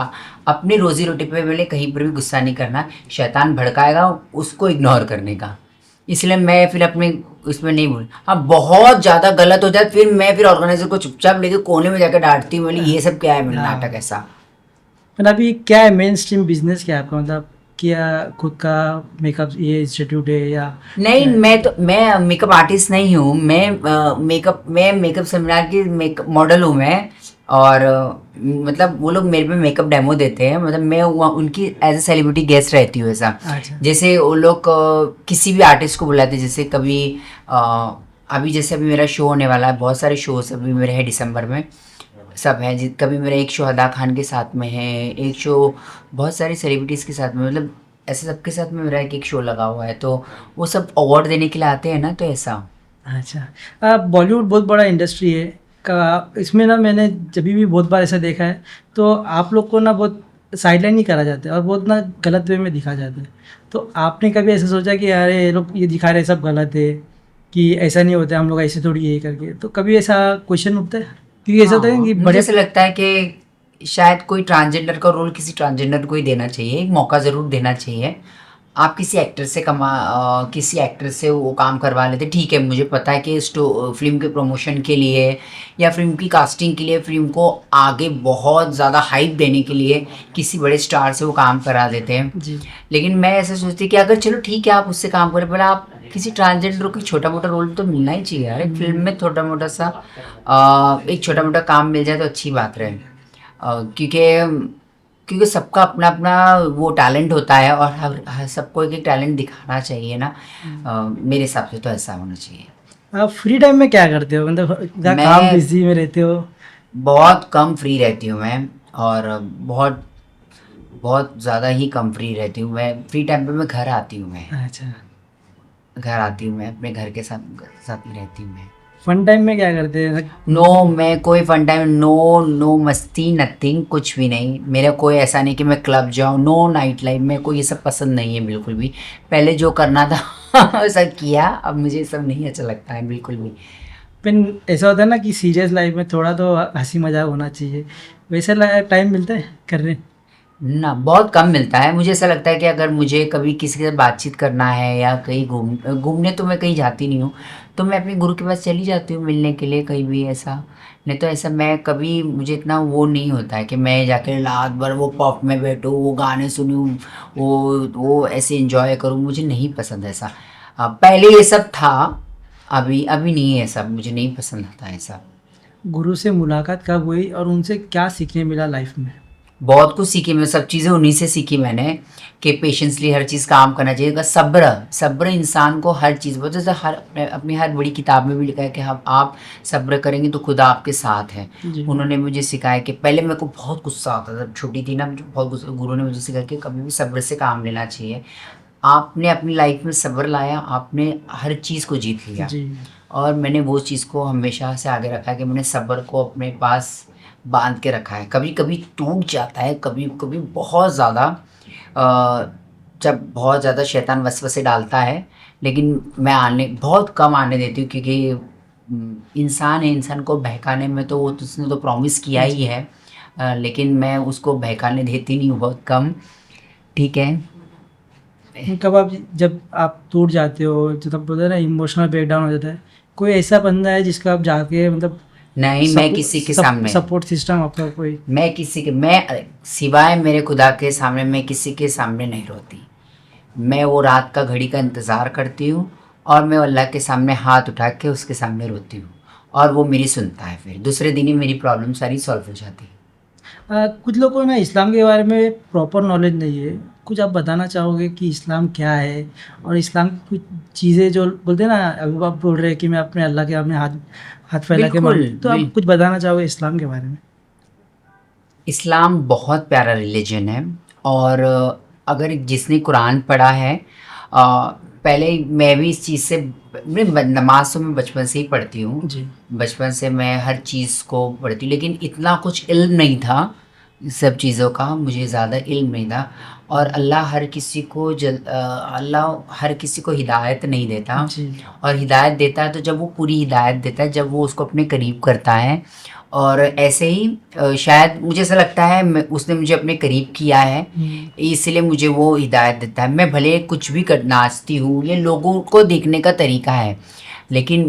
अपनी रोजी रोटी पे बोले कहीं पर भी गुस्सा नहीं करना। शैतान भड़काएगा, उसको इग्नोर करने का। इसलिए मैं फिर अपने उसमें नहीं बोली। हाँ, बहुत ज़्यादा गलत हो जाए फिर मैं फिर ऑर्गेनाइजर को चुपचाप लेके कोने में जाकर डांटती हूँ, बोली ये सब क्या है, मेरा हाँ। नाटक ऐसा। पर अभी क्या है, मेन स्ट्रीम बिजनेस क्या है आपका, मतलब क्या खुद का मेकअप ये इंस्टीट्यूट है या नहीं, क्या है? मैं मेकअप आर्टिस्ट नहीं हूँ। मैं मेकअप सेमिनार की मेकअप मॉडल हूँ मैं। और मतलब वो लोग मेरे पे मेकअप डेमो देते हैं, मतलब मैं उनकी एज ए सेलिब्रिटी गेस्ट रहती हूँ ऐसा। अच्छा। जैसे वो लोग किसी भी आर्टिस्ट को बुलाते हैं, जैसे कभी अभी जैसे अभी मेरा शो होने वाला है, बहुत सारे शोज अभी मेरे हैं दिसंबर में, सब हैं। कभी मेरा एक शो अदा खान के साथ में है, एक शो बहुत सारी सेलिब्रिटीज़ के साथ में, मतलब ऐसे सबके साथ में मेरा एक शो लगा हुआ है। तो वो सब अवार्ड देने के लिए आते हैं ना, तो ऐसा। अच्छा, बॉलीवुड बहुत बड़ा इंडस्ट्री है का, इसमें ना मैंने जब भी बहुत बार ऐसा देखा है, तो आप लोग को ना बहुत साइडलाइन ही करा जाता है और बहुत ना गलत वे में दिखा जाता है। तो आपने कभी ऐसा सोचा कि अरे ये लोग ये दिखा रहे हैं सब गलत है, कि ऐसा नहीं होता है, हम लोग ऐसे थोड़ी ये करके, तो कभी ऐसा क्वेश्चन उठता है? क्योंकि ऐसा होता है हाँ, कि मुझे बड़े ऐसा लगता है कि शायद कोई ट्रांसजेंडर का रोल किसी ट्रांसजेंडर को ही देना चाहिए, एक मौका ज़रूर देना चाहिए। आप किसी एक्टर से किसी एक्टर से वो काम करवा लेते, ठीक है, मुझे पता है कि फिल्म के प्रमोशन के लिए या फिल्म की कास्टिंग के लिए, फिल्म को आगे बहुत ज़्यादा हाइप देने के लिए किसी बड़े स्टार से वो काम करा देते हैं। जी। लेकिन मैं ऐसा सोचती कि अगर चलो ठीक है आप उससे काम करें, पर आप किसी ट्रांसजेंडर को छोटा मोटा रोल तो मिलना ही चाहिए यार। एक फिल्म में छोटा मोटा सा एक छोटा मोटा काम मिल जाए तो अच्छी बात रहे। क्योंकि क्योंकि सबका अपना अपना वो टैलेंट होता है, और हर सबको एक एक टैलेंट दिखाना चाहिए ना। मेरे हिसाब से तो ऐसा होना चाहिए। आप फ्री टाइम में क्या करते हो, मतलब इतना काम मैं बिजी में रहते हो? बहुत कम फ्री रहती हूँ मैं, और बहुत बहुत ज़्यादा ही कम फ्री रहती हूँ मैं। फ्री टाइम पे मैं घर आती हूँ, अच्छा। मैं अपने घर के साथ में रहती हूँ मैं। फन टाइम में क्या करते हैं? नो, मैं कोई फन टाइम, नो नो मस्ती, नथिंग, कुछ भी नहीं। मेरा कोई ऐसा नहीं कि मैं क्लब जाऊँ, नो नाइट लाइफ, मेरे को ये सब पसंद नहीं है बिल्कुल भी। पहले जो करना था वैसा किया, अब मुझे ये सब नहीं अच्छा लगता है बिल्कुल भी। फिर ऐसा होता है ना कि सीरियस लाइफ में थोड़ा तो हंसी मजाक होना चाहिए, वैसे टाइम मिलता है करने? ना, बहुत कम मिलता है। मुझे ऐसा लगता है कि अगर मुझे कभी किसी के साथ बातचीत करना है या कहीं घूमने तो मैं कहीं जाती नहीं हूँ, तो मैं अपने गुरु के पास चली जाती हूँ मिलने के लिए कहीं भी ऐसा। नहीं तो ऐसा मैं कभी, मुझे इतना वो नहीं होता है कि मैं जाके रात भर वो पब में बैठूँ, वो गाने सुनूँ, वो ऐसे इंजॉय करूँ, मुझे नहीं पसंद ऐसा। पहले ये सब था, अभी अभी नहीं है सब, मुझे नहीं पसंद आता ऐसा। गुरु से मुलाकात कब हुई और उनसे क्या सीखने मिला लाइफ में? बहुत कुछ सीखी मैं, सब चीज़ें उन्हीं से सीखी मैंने, कि पेशेंसली हर चीज़ काम करना चाहिए। सब्र, सब्र इंसान को हर चीज़, बहुत जैसे अपनी हर बड़ी किताब में भी लिखा है कि हम आप सब्र करेंगे तो खुदा आपके साथ है। जी। उन्होंने मुझे सिखाया कि पहले मेरे को बहुत गुस्सा आता था, जब छोटी थी ना, मुझे बहुत गुस्सा। गुरु ने मुझे सिखाया कि कभी भी सब्र से काम लेना चाहिए। आपने अपनी लाइफ में सब्र लाया, आपने हर चीज़ को जीत लिया। जी। और मैंने वो चीज़ को हमेशा से आगे रखा है कि मैंने सब्र को अपने पास बांध के रखा है। कभी कभी टूट जाता है, कभी कभी बहुत ज़्यादा, जब बहुत ज़्यादा शैतान वसवसे डालता है, लेकिन मैं बहुत कम आने देती हूँ, क्योंकि इंसान है, इंसान को बहकाने में तो वो उसने तो प्रॉमिस किया ही है। लेकिन मैं उसको बहकाने देती नहीं हूँ, बहुत कम। ठीक है। कब आप, जब आप टूट जाते हो, जो तब बोलते हैं ना इमोशनल ब्रेकडाउन हो जाता है, कोई ऐसा बंदा है जिसका आप जाके मतलब नहीं, मैं किसी के सामने, सपोर्ट सिस्टम आपका कोई? मैं सिवाय मेरे खुदा के सामने मैं किसी के सामने नहीं रोती। मैं वो रात का घड़ी का इंतज़ार करती हूँ, और मैं अल्लाह के सामने हाथ उठा के उसके सामने रोती हूँ, और वो मेरी सुनता है। फिर दूसरे दिन ही मेरी प्रॉब्लम सारी सॉल्व हो जाती है। कुछ लोगों को ना इस्लाम के बारे में प्रॉपर नॉलेज नहीं है, कुछ आप बताना चाहोगे कि इस्लाम क्या है, और इस्लाम की कुछ चीज़ें जो बोलते हैं ना, अभी आप बोल रहे हैं कि मैं अपने अल्लाह के सामने हाथ हाथ फैला के बिल्कुल, मांगता, तो आप कुछ बताना चाहोगे इस्लाम के बारे में? इस्लाम बहुत प्यारा रिलीजन है, और अगर जिसने कुरान पढ़ा है, पहले मैं भी इस चीज़ से नमाज तो मैं बचपन से ही पढ़ती हूँ, जी बचपन से मैं हर चीज़ को पढ़ती हूँ, लेकिन इतना कुछ इल्म नहीं था इस सब चीज़ों का, मुझे ज़्यादा इल्म नहीं था। और अल्लाह हर किसी को अल्लाह हर किसी को हिदायत नहीं देता, जी और हिदायत देता है तो जब वो पूरी हिदायत देता है, जब वो उसको अपने करीब करता है। और ऐसे ही शायद मुझे ऐसा लगता है उसने मुझे अपने करीब किया है, इसलिए मुझे वो हिदायत देता है। मैं भले कुछ भी कर नाचती हूँ, ये लोगों को देखने का तरीका है, लेकिन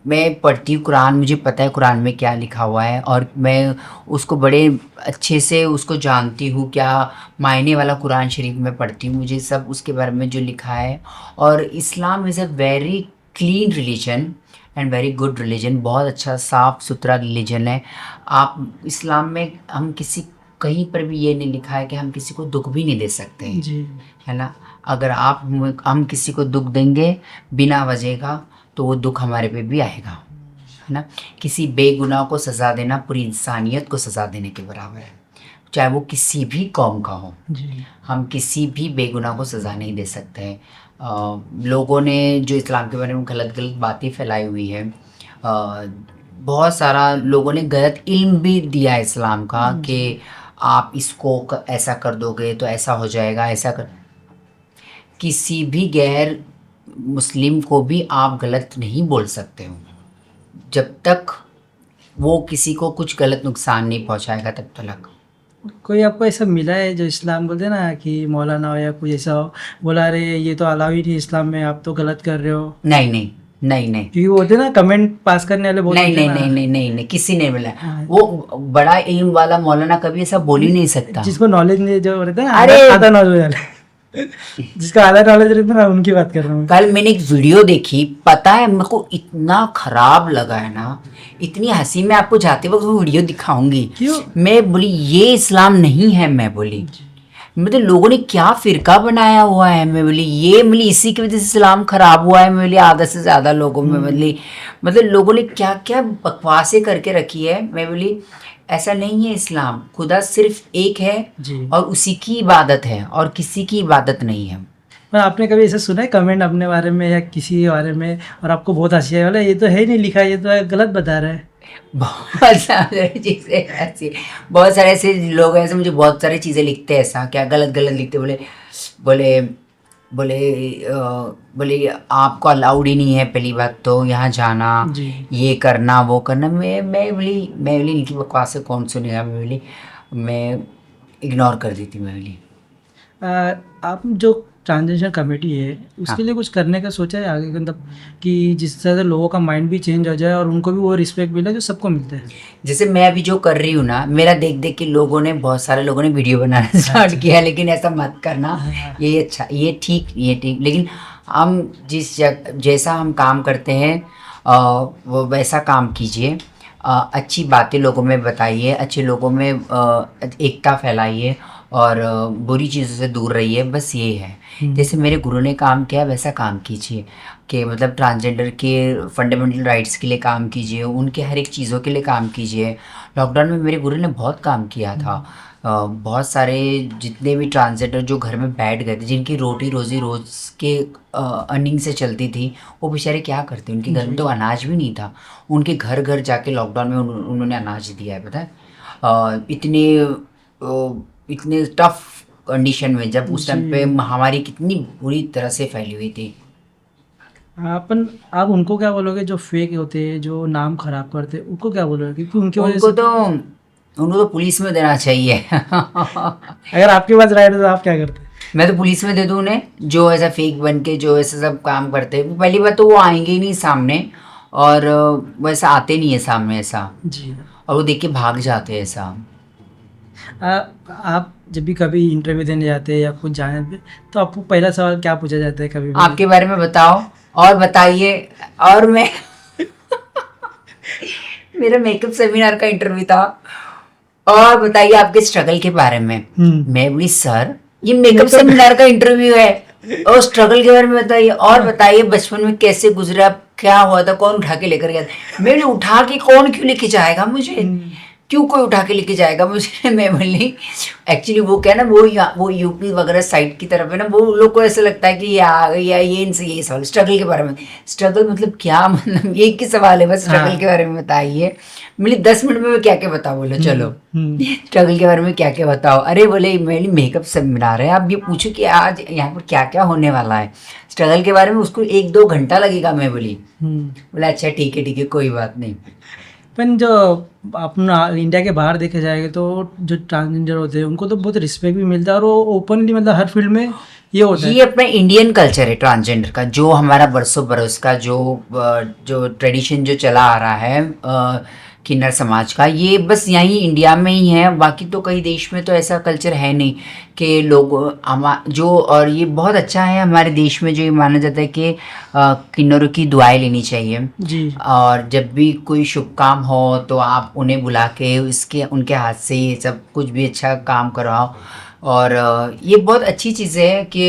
मैं पढ़ती हूँ कुरान, मुझे पता है कुरान में क्या लिखा हुआ है, और मैं उसको बड़े अच्छे से उसको जानती हूँ, क्या मायने वाला कुरान शरीफ में पढ़ती हूँ, मुझे सब उसके बारे में जो लिखा है। और Islam is a very clean religion and very good religion, बहुत अच्छा साफ़ सुथरा रिलीजन है। आप इस्लाम में हम किसी कहीं पर भी ये नहीं लिखा है कि हम किसी को दुख भी नहीं दे सकते हैं, जी है ना। अगर हम किसी को दुख देंगे बिना वजह का, तो वो दुख हमारे पे भी आएगा, है ना। किसी बेगुनाह को सज़ा देना पूरी इंसानियत को सज़ा देने के बराबर है, चाहे वो किसी भी कौम का हो। जी हम किसी भी बेगुनाह को सज़ा नहीं दे सकते हैं। लोगों ने जो इस्लाम के बारे में गलत गलत बातें फैलाई हुई है, बहुत सारा लोगों ने गलत इल्म भी दिया है इस्लाम का, कि आप इसको ऐसा कर दोगे तो ऐसा हो जाएगा, ऐसा कर। किसी भी गैर मुस्लिम को भी आप गलत नहीं बोल सकते हो, जब तक वो किसी को कुछ गलत नुकसान नहीं पहुंचाएगा तब तक। कोई आपको ऐसा मिला है जो इस्लाम बोलते हैं ना कि मौलाना हो या कुछ ऐसा हो, बोला रहे ये तो अलाउ ही नहीं इस्लाम में, आप तो गलत कर रहे हो? नहीं नहीं नहीं नहीं क्योंकि वो होते हैं ना कमेंट पास करने वाले बहुत नहीं होते हैं नहीं ना, नहीं नहीं नहीं नहीं किसी ने मिला। हाँ। वो बड़ा इल्म वाला मौलाना कभी ऐसा बोल ही नहीं सकता। जिसको नॉलेज नहीं, जो रहता है ना अरे! आधा नॉलेज वाले जिसका आधा नॉलेज रहता है ना, उनकी बात कर रहा हूँ। कल मैंने एक वीडियो देखी, पता है मेरे को इतना खराब लगा है ना, इतनी हंसी। मैं आपको जाते वक्त वो वीडियो दिखाऊंगी। क्यों? मैं बोली ये इस्लाम नहीं है, मैं बोली मतलब लोगों ने क्या फिरका बनाया हुआ है, मैं बोली ये मतलब इसी की वजह से इस्लाम खराब हुआ है। मैं बोली आधा से ज़्यादा लोगों में मतलब लोगों ने क्या क्या बकवासें करके रखी है। मैं बोली ऐसा नहीं है, इस्लाम खुदा सिर्फ एक है जी। और उसी की इबादत है और किसी की इबादत नहीं है। पर आपने कभी ऐसा सुना है कमेंट अपने बारे में या किसी के बारे में और आपको बहुत हंसी आई, वाला ये तो है ही नहीं लिखा, ये तो गलत बता रहा है? बहुत सारे चीज़ें ऐसी, बहुत सारे ऐसे लोग ऐसे मुझे बहुत सारी चीज़ें लिखते हैं, ऐसा क्या गलत गलत लिखते, बोले बोले बोले बोले आपको अलाउड ही नहीं है पहली बात तो यहाँ जाना, जी। ये करना वो करना। मैं बोली इनकी बकवास से कौन सुनेगा। मैं इग्नोर कर दी थी। मैं बोली आप जो ट्रांजेंडर कमेटी है उसके हाँ। लिए कुछ करने का सोचा है आगे, मतलब कि जिस तरह से लोगों का माइंड भी चेंज हो जाए और उनको भी वो रिस्पेक्ट मिले जो सबको मिलता है? जैसे मैं अभी जो कर रही हूँ ना, मेरा देख देख के लोगों ने, बहुत सारे लोगों ने वीडियो बनाना स्टार्ट किया, लेकिन ऐसा मत करना, ये अच्छा, ये ठीक। लेकिन हम जैसा हम काम करते हैं वो वैसा काम कीजिए। अच्छी बातें लोगों में बताइए, अच्छे लोगों में एकता फैलाइए और बुरी चीज़ों से दूर रहिए, बस ये है। जैसे मेरे गुरु ने काम किया वैसा काम कीजिए, कि मतलब ट्रांसजेंडर के फंडामेंटल राइट्स के लिए काम कीजिए, उनके हर एक चीज़ों के लिए काम कीजिए। लॉकडाउन में मेरे गुरु ने बहुत काम किया था। बहुत सारे जितने भी ट्रांसजेंडर जो घर में बैठ गए थे, जिनकी रोटी रोज़ी रोज़ के अर्निंग से चलती थी, वो बेचारे क्या करते, उनके घर में तो अनाज भी नहीं था। उनके घर घर जाके लॉकडाउन में उन्होंने अनाज दिया है, पता है। इतने टफ कंडीशन में, जब उस टाइम पे महामारी कितनी बुरी तरह से फैली हुई थी। आप उनको क्या बोलोगे जो फेक होते हैं, जो नाम खराब करते हैं, उनको क्या बोलोगे? क्योंकि उनकी वजह उनको तो पुलिस में देना चाहिए। अगर आपके पास राइट है तो आप क्या करते? मैं तो पुलिस में दे दूँ उन्हें, जो ऐसा फेक बन के जो ऐसा सब काम करते हैं। पहली बात तो वो आएंगे ही नहीं सामने, और वो ऐसा आते नहीं है सामने ऐसा, जी। और वो देख के भाग जाते हैं ऐसा। आप जब भी कभी इंटरव्यू देने जाते हैं या कुछ जाने पे, तो आपको पहला सवाल क्या पूछा जाता है कभी भी? आपके बारे में बताओ और बताइए। और मैं मेरा मेकअप सेमिनार का इंटरव्यू था, और बताइए आपके स्ट्रगल के बारे में। मैं बोली सर ये मेकअप सेमिनार का इंटरव्यू है, और स्ट्रगल के बारे में बताइए, और बताइए बचपन में कैसे गुजरा, क्या हुआ था, कौन उठा के लेकर गया था। मैंने उठा के कौन क्यों लेके जाएगा मुझे, क्यों कोई उठा के लेके जाएगा मुझे। मैं बोली एक्चुअली वो क्या है ना, वो यूपी वगैरह साइड की तरफ है ना, वो लोग को ऐसा लगता है कि या ये इनसे ये सवाल स्ट्रगल के बारे में। स्ट्रगल मतलब क्या, मतलब एक ही सवाल है बस, स्ट्रगल हाँ। के बारे में बताइए। बोले 10 मिनट में मैं क्या क्या बताऊँ, बोले चलो स्ट्रगल के बारे में क्या क्या बताओ। अरे बोले मेरी मेकअप सेमिनार है, आप ये पूछो कि आज यहाँ पर क्या क्या होने वाला है स्ट्रगल के बारे में, उसको 1-2 घंटा लगेगा। मैं बोली, बोला अच्छा ठीक है कोई बात नहीं। पर जो अपना इंडिया के बाहर देखे जाएगा तो जो ट्रांसजेंडर होते हैं उनको तो बहुत रिस्पेक्ट भी मिलता है, और वो ओपनली मतलब हर फील्ड में ये होता है। ये अपना इंडियन कल्चर है ट्रांसजेंडर का, जो हमारा बरसों बरस का जो ट्रेडिशन जो चला आ रहा है किन्नर समाज का, ये बस यहीं इंडिया में ही है। बाकी तो कई देश में तो ऐसा कल्चर है नहीं कि लोग जो, और ये बहुत अच्छा है हमारे देश में जो ये माना जाता है कि किन्नरों की दुआएं लेनी चाहिए। जी। और जब भी कोई शुभ काम हो तो आप उन्हें बुला के उनके हाथ से ये सब कुछ भी अच्छा काम करवाओ। और ये बहुत अच्छी चीज़ है कि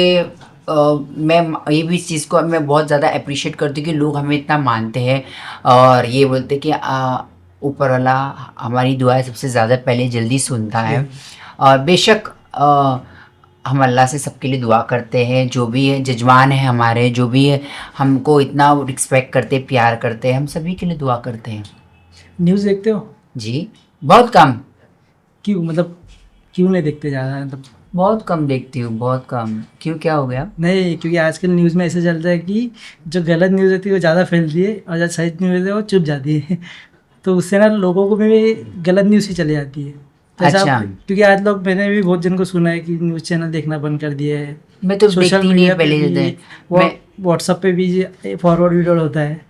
मैं ये भी इस चीज़ को मैं बहुत ज़्यादा अप्रिशिएट करती हूँ कि लोग हमें इतना मानते हैं और ये बोलते हैं कि ऊपर वाला हमारी दुआएं सबसे ज़्यादा पहले जल्दी सुनता है। और बेशक हम अल्लाह से सबके लिए दुआ करते हैं, जो भी है जजमान है हमारे, जो भी है हमको इतना रिस्पेक्ट करते प्यार करते हैं, हम सभी के लिए दुआ करते हैं। न्यूज़ देखते हो? जी बहुत कम। क्यों, मतलब क्यों नहीं देखते ज़्यादा, मतलब? बहुत कम देखती हूँ, बहुत कम। क्यों, क्या हो गया? नहीं, क्योंकि आजकल न्यूज़ में ऐसे चलता है कि जो गलत न्यूज़ होती है वो ज़्यादा फैलती है, और जो सही न्यूज़ होती है वो चुप जाती है। तो उससे ना लोगों को भी गलत न्यूज़ ही चली जाती है। तो ऐसा अच्छा। क्योंकि आज लोग, मैंने भी बहुत जन को सुना है कि न्यूज़ चैनल देखना बंद कर दिया है। मैं तो सोशल देखती नहीं मीडिया पे पहले भी, से। वो व्हाट्सएप पे भी फॉरवर्ड वीडियो होता है।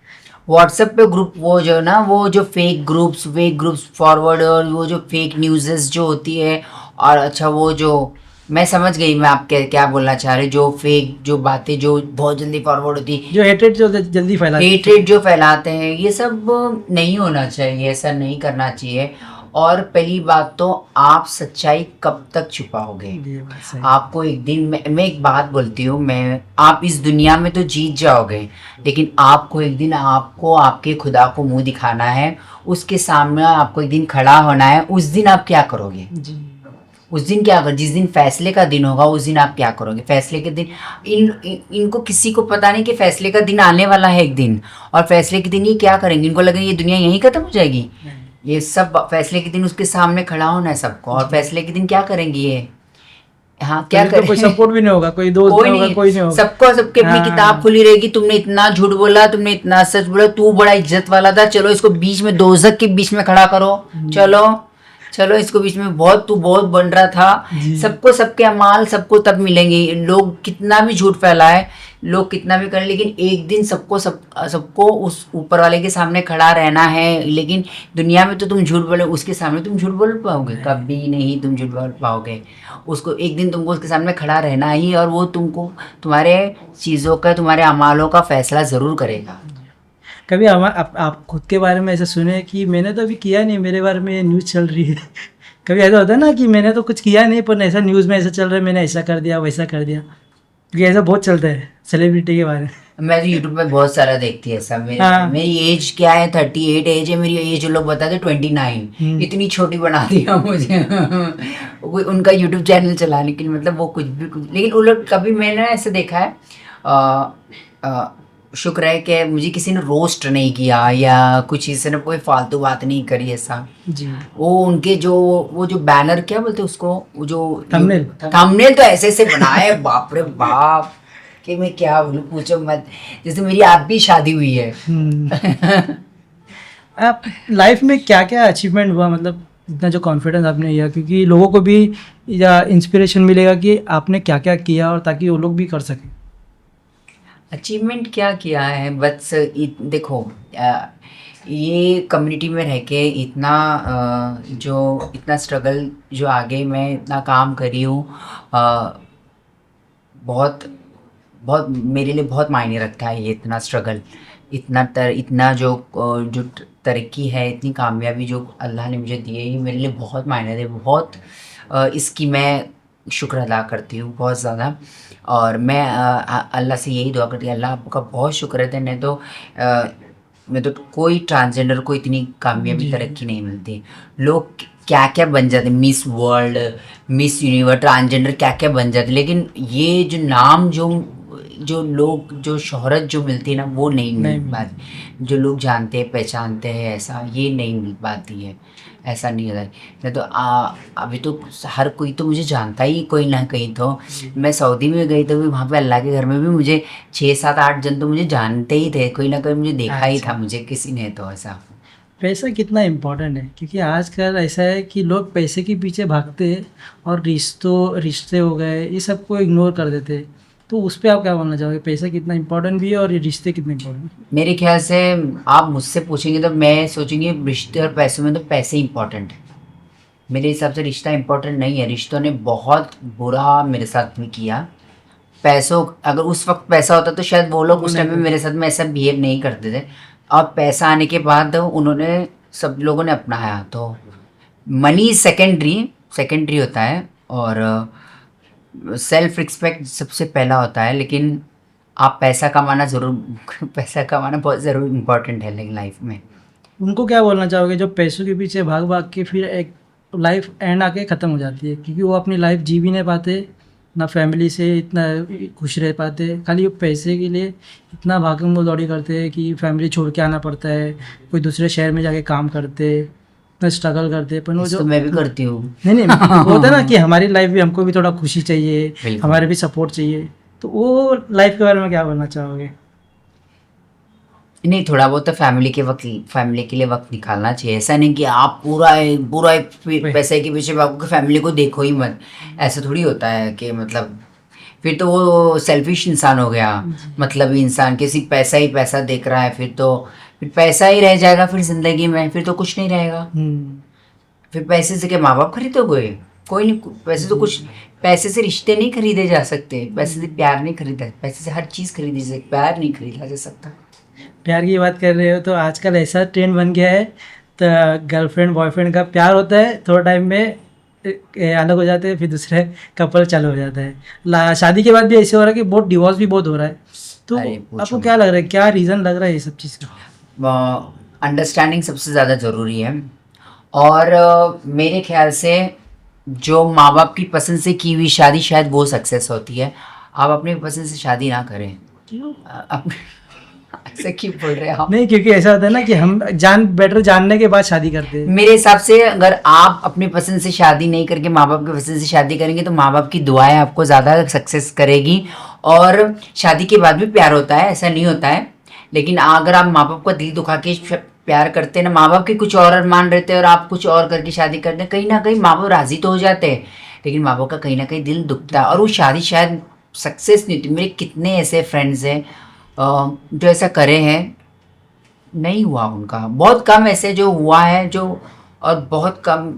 व्हाट्सएप पे ग्रुप, वो जो ना, वो जो फेक ग्रुप्स फॉरवर्ड, और वो जो फेक न्यूज़ेस जो होती है, और अच्छा वो जो, मैं समझ गई मैं आप क्या बोलना चाह रहे, जो फेक जो बातें जो बहुत जल्दी फॉरवर्ड होती, जो हेटेड जो जल्दी फैलाते हैं। हेट्रेड जो फैलाते हैं, ये सब नहीं होना चाहिए, ऐसा नहीं करना चाहिए। और पहली बात तो आप सच्चाई कब तक छुपाओगे? ये बात सही। आपको एक दिन, मैं एक बात बोलती हूँ, मैं आप इस दुनिया में तो जीत जाओगे, लेकिन आपको एक दिन आपको आपके खुदा को मुंह दिखाना है, उसके सामने आपको एक दिन खड़ा होना है। उस दिन आप क्या करोगे? जी। उस दिन क्या कर, जिस दिन फैसले का दिन होगा उस दिन आप क्या करोगे? फैसले के दिन इनको किसी को पता नहीं कि फैसले का दिन आने वाला है एक दिन, और फैसले के दिन ये क्या करेंगे? इनको लगेगा ये दुनिया यहीं खत्म हो जाएगी। ये सब फैसले के दिन उसके सामने खड़ा होना है सबको, और फैसले के दिन क्या करेंगे ये? हाँ क्या तो करें? कोई सपोर्ट भी नहीं होगा, कोई दोस्त कोई नहीं होगा, नहीं, कोई नहीं होगा। सबको सबकी अपनी हाँ। किताब खुली रहेगी। तुमने इतना झूठ बोला, तुमने इतना सच बोला, तू बड़ा इज्जत वाला था, चलो इसको बीच में दोजख के बीच में खड़ा करो, चलो चलो इसको बीच में, बहुत तू बहुत बन रहा था। जी। सबको सबके अमाल सबको तब मिलेंगे। लोग कितना भी झूठ फैलाए, लोग कितना भी करें, लेकिन एक दिन सबको उस ऊपर वाले के सामने खड़ा रहना है। लेकिन दुनिया में तो तुम झूठ बोले, उसके सामने तुम झूठ बोल पाओगे? कभी नहीं तुम झूठ बोल पाओगे। उसको एक दिन तुमको उसके सामने खड़ा रहना ही, और वो तुमको तुम्हारे चीज़ों का, तुम्हारे अमालों का फैसला ज़रूर करेगा। कभी आप खुद के बारे में ऐसा सुने कि मैंने तो अभी किया नहीं, मेरे बारे में न्यूज़ चल रही है? कभी ऐसा होता है ना कि मैंने तो कुछ किया नहीं, पर ऐसा न्यूज़ में ऐसा चल रहा है, मैंने ऐसा कर दिया वैसा कर दिया, क्योंकि ऐसा बहुत चलता है सेलिब्रिटी के बारे में। मैं तो यूट्यूब पे बहुत सारा देखती है सब। हाँ। मेरी एज क्या है? 38 एज है मेरी। एज लोग बताते 29, इतनी छोटी बना दिया मुझे। उनका यूट्यूब चैनल चलाने के लिए, मतलब वो कुछ भी लेकिन वो लोग, कभी मैंने ऐसे देखा है, शुक्र है कि मुझे किसी ने रोस्ट नहीं किया, या कुछ किसी ने कोई फालतू बात नहीं करी ऐसा। जी। वो उनके जो, वो जो बैनर क्या बोलते हैं उसको, वो जो थंबनेल तो ऐसे ऐसे बनाए, बाप रे बाप, कि मैं क्या बोलूं, पूछो मत। जैसे मेरी आप भी शादी हुई है। आप लाइफ में क्या क्या अचीवमेंट हुआ, मतलब इतना जो कॉन्फिडेंस आपने लिया, क्योंकि लोगों को भी या इंस्पिरेशन मिलेगा कि आपने क्या क्या किया, और ताकि वो लोग भी कर सकें। अचीवमेंट क्या किया है, बस देखो, ये कम्युनिटी में रह के इतना जो इतना स्ट्रगल, जो आगे मैं इतना काम करी हूँ, बहुत बहुत मेरे लिए बहुत मायने रखता है ये इतना स्ट्रगल, इतना जो तरक्की है, इतनी कामयाबी जो अल्लाह ने मुझे दी है, ये मेरे लिए बहुत मायने दे, बहुत इसकी मैं शुक्र अदा करती हूँ बहुत ज़्यादा। और मैं अल्लाह से यही दुआ करती हूँ, अल्लाह आपका बहुत शुक्र है, नहीं तो में तो कोई ट्रांसजेंडर को इतनी कामयाबी तरक्की नहीं मिलती। लोग क्या क्या बन जाते, miss world, miss universe, transgender क्या क्या बन जाते, लेकिन ये जो नाम, जो लोग, जो शोहरत जो मिलती है ना, वो नहीं मिल पाती। जो लोग जानते हैं पहचानते हैं, ऐसा ये नहीं मिल पाती है, ऐसा नहीं होता है। नहीं तो अभी तो हर कोई तो मुझे जानता ही कोई ना कहीं। तो मैं सऊदी में गई तो भी वहाँ पे अल्लाह के घर में भी मुझे 6 7 8 जन तो मुझे जानते ही थे, कोई ना कोई मुझे देखा ही था मुझे किसी ने, तो ऐसा। पैसा कितना इम्पोर्टेंट है, क्योंकि आजकल ऐसा है कि लोग पैसे के पीछे भागते हैं और रिश्ते हो गए ये सबको इग्नोर कर देते हैं। तो उस पर आप क्या बोलना चाहोगे, पैसा कितना इम्पोर्टेंट भी है और ये रिश्ते कितने इम्पोर्टेंट? मेरे ख्याल से आप मुझसे पूछेंगे तो मैं सोचूंगी रिश्ते और पैसों में तो पैसे इंपॉर्टेंट है। मेरे हिसाब से रिश्ता इंपॉर्टेंट नहीं है। रिश्तों ने बहुत बुरा मेरे साथ में किया। पैसों, अगर उस वक्त पैसा होता तो शायद वो लोग उस टाइम में मेरे साथ में ऐसा बिहेव नहीं करते थे। अब पैसा आने के बाद उन्होंने, सब लोगों ने अपनाया। तो मनी सेकेंडरी होता है, और सेल्फ रिस्पेक्ट सबसे पहला होता है। लेकिन आप पैसा कमाना ज़रूर पैसा कमाना बहुत ज़रूर इम्पोर्टेंट है लेकिन लाइफ में। उनको क्या बोलना चाहोगे जो पैसों के पीछे भाग भाग के फिर एक लाइफ एंड आके ख़त्म हो जाती है, क्योंकि वो अपनी लाइफ जी भी नहीं पाते, ना फैमिली से इतना खुश रह पाते, खाली वो पैसे के लिए इतना भागम दौड़ी करते हैं कि फैमिली छोड़ के आना पड़ता है, कोई दूसरे शहर में जाके काम करते, इतना स्ट्रगल करते। पर वो तो जो मैं भी करती हूँ। नहीं वो होता है ना कि हमारी लाइफ भी, हमको भी थोड़ा खुशी चाहिए, बिल्कुल। हमारे भी सपोर्ट चाहिए, तो वो लाइफ के बारे में क्या बोलना चाहोगे? नहीं, थोड़ा बहुत तो फैमिली के लिए वक्त निकालना चाहिए। ऐसा नहीं कि आप पूरा पैसे के पीछे भागो, फैमिली को देखो ही मत। ऐसा थोड़ी होता है कि मतलब फिर तो वो सेल्फिश इंसान हो गया। मतलब इंसान किसी पैसा ही पैसा देख रहा है, फिर पैसा ही रह जाएगा फिर जिंदगी में, फिर तो कुछ नहीं रहेगा। फिर पैसे से क्या माँ बाप खरीदोगे? कोई नहीं। पैसे तो कुछ, पैसे से रिश्ते नहीं खरीदे जा सकते, पैसे से प्यार नहीं खरीदा, पैसे से हर चीज़ खरीदी जा सकती, प्यार नहीं खरीदा जा सकता। प्यार की बात कर रहे हो तो आजकल ऐसा ट्रेंड बन गया है, तो गर्लफ्रेंड बॉयफ्रेंड का प्यार होता है, थोड़ा टाइम में अलग हो जाते हैं, फिर दूसरे कपल चालू हो जाता है। शादी के बाद भी ऐसे हो रहा है कि बहुत डिवोर्स भी बहुत हो रहा है। तो अरे पूछो आपको मत। क्या लग रहा है, क्या रीज़न लग रहा है ये सब चीज़ का? अंडरस्टैंडिंग सबसे ज़्यादा ज़रूरी है। और मेरे ख्याल से जो माँ बाप की पसंद से की हुई शादी शायद वो सक्सेस होती है। आप अपनी पसंद से शादी ना करें। क्यों? अपने ऐसे क्यों बोल रहे हैं आप? नहीं, क्योंकि ऐसा होता है ना कि हम बेटर जानने के बाद शादी करते हैं। मेरे हिसाब से अगर आप अपनी पसंद से शादी नहीं करके माँ बाप की पसंद से शादी करेंगे तो माँ बाप की दुआएं आपको ज़्यादा सक्सेस करेगी। और शादी के बाद भी प्यार होता है, ऐसा नहीं होता है। लेकिन अगर आप माँ बाप का दिल दुखा के प्यार करते हैं ना, माँ बाप के कुछ और अरमान रहते हैं और आप कुछ और करके शादी करते हैं, कहीं ना कहीं माँ बाप राजी तो हो जाते हैं, लेकिन माँ बाप का कहीं ना कहीं दिल दुखता है और वो शादी शायद सक्सेस नहीं होती। मेरे कितने ऐसे फ्रेंड्स हैं जो ऐसा करे हैं, नहीं हुआ उनका। बहुत कम ऐसे जो हुआ है, जो, और बहुत कम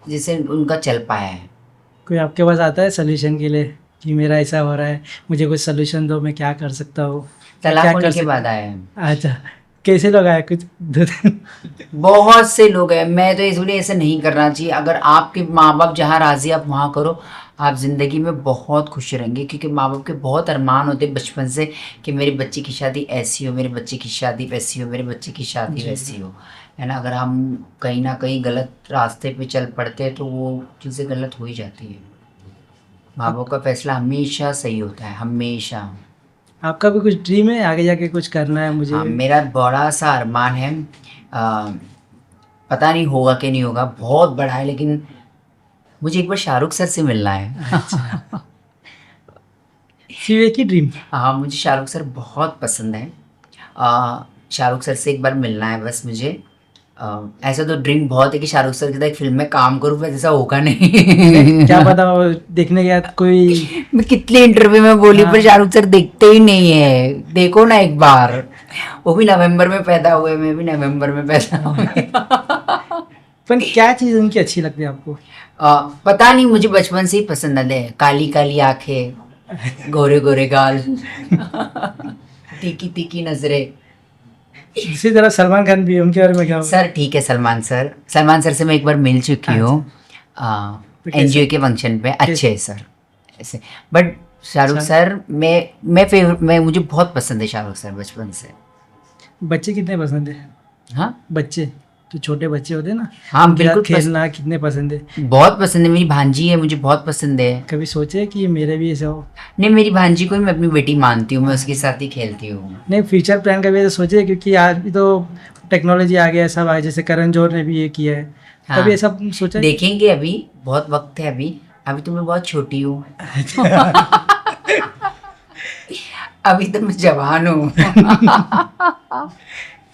जिसे उनका चल पाया है। कोई आपके पास आता है सोल्यूशन के लिए कि मेरा ऐसा हो रहा है, मुझे कुछ सोल्यूशन दो, मैं क्या कर सकता हूँ? तलाक होने के बाद आया है। अच्छा, कैसे लोग आए कुछ बहुत से लोग हैं। मैं तो इसलिए ऐसा नहीं करना चाहिए। अगर आपके माँ बाप जहाँ राजी आप वहाँ करो, आप ज़िंदगी में बहुत खुश रहेंगे। क्योंकि माँ बाप के बहुत अरमान होते हैं बचपन से कि मेरे बच्चे की शादी ऐसी हो, मेरे बच्चे की शादी वैसी हो, मेरे बच्चे की शादी वैसी हो, है ना। अगर हम कहीं ना कहीं गलत रास्ते पे चल पड़ते हैं तो वो चीज़ें गलत हो ही जाती है। माँ बाप का फैसला हमेशा सही होता है, हमेशा। आपका भी कुछ ड्रीम है आगे जाके कुछ करना है मुझे? हाँ, मेरा बड़ा सा अरमान है। पता नहीं होगा कि नहीं होगा, बहुत बड़ा है, लेकिन मुझे एक बार शाहरुख सर से मिलना है। सिर्फ एक ही ड्रीम? हाँ, मुझे शाहरुख सर बहुत पसंद है। शाहरुख सर से एक बार मिलना है बस मुझे। ऐसा तो ड्रीम बहुत है कि शाहरुख सर के साथ एक फिल्म में काम करूँ, पर ऐसा होगा नहीं। क्या पता वो देखने के बाद कोई। मैं कितने इंटरव्यू में बोली पर शाहरुख सर देखते ही नहीं है। देखो ना एक बार, वो भी नवंबर में पैदा हुए, मैं भी नवंबर में पैदा हुए। पर क्या चीज़ उनकी अच्छी लगती है आपको? पता नहीं, मुझे बचपन से ही पसंद है। काली काली आंखें, गोरे गोरे गाल, तीखी तीखी नजरें। इसी तरह सलमान खान भी, उनके बारे में क्या? सर ठीक है, सलमान सर से मैं एक बार मिल चुकी हूँ एनजीओ के फंक्शन पे। अच्छे हैं सर ऐसे। बट शाहरुख सर मैं मुझे बहुत पसंद है शाहरुख सर बचपन से। बच्चे कितने पसंद है? हाँ बच्चे जो छोटे बच्चे होते हैं ना, हाँ उनके साथ बिल्कुल खेलना कितने पसंद है? बहुत पसंद है, मेरी भांजी है, मुझे बहुत पसंद है। कभी सोचे कि मेरे भी ऐसा हो? नहीं, मेरी भांजी को ही मैं अपनी बेटी मानती हूँ, मैं उसके साथ ही खेलती हूँ। नहीं, फ्यूचर प्लान कभी ऐसा सोचे? क्योंकि आज भी तो टेक्नोलॉजी आ गया है, सब आ, जैसे करण जौहर ने भी ये किया है, हाँ कभी ऐसा सोचा है? देखेंगे, अभी बहुत वक्त है, अभी अभी तो मैं बहुत छोटी हूँ। अभी तो मैं जवान हूँ।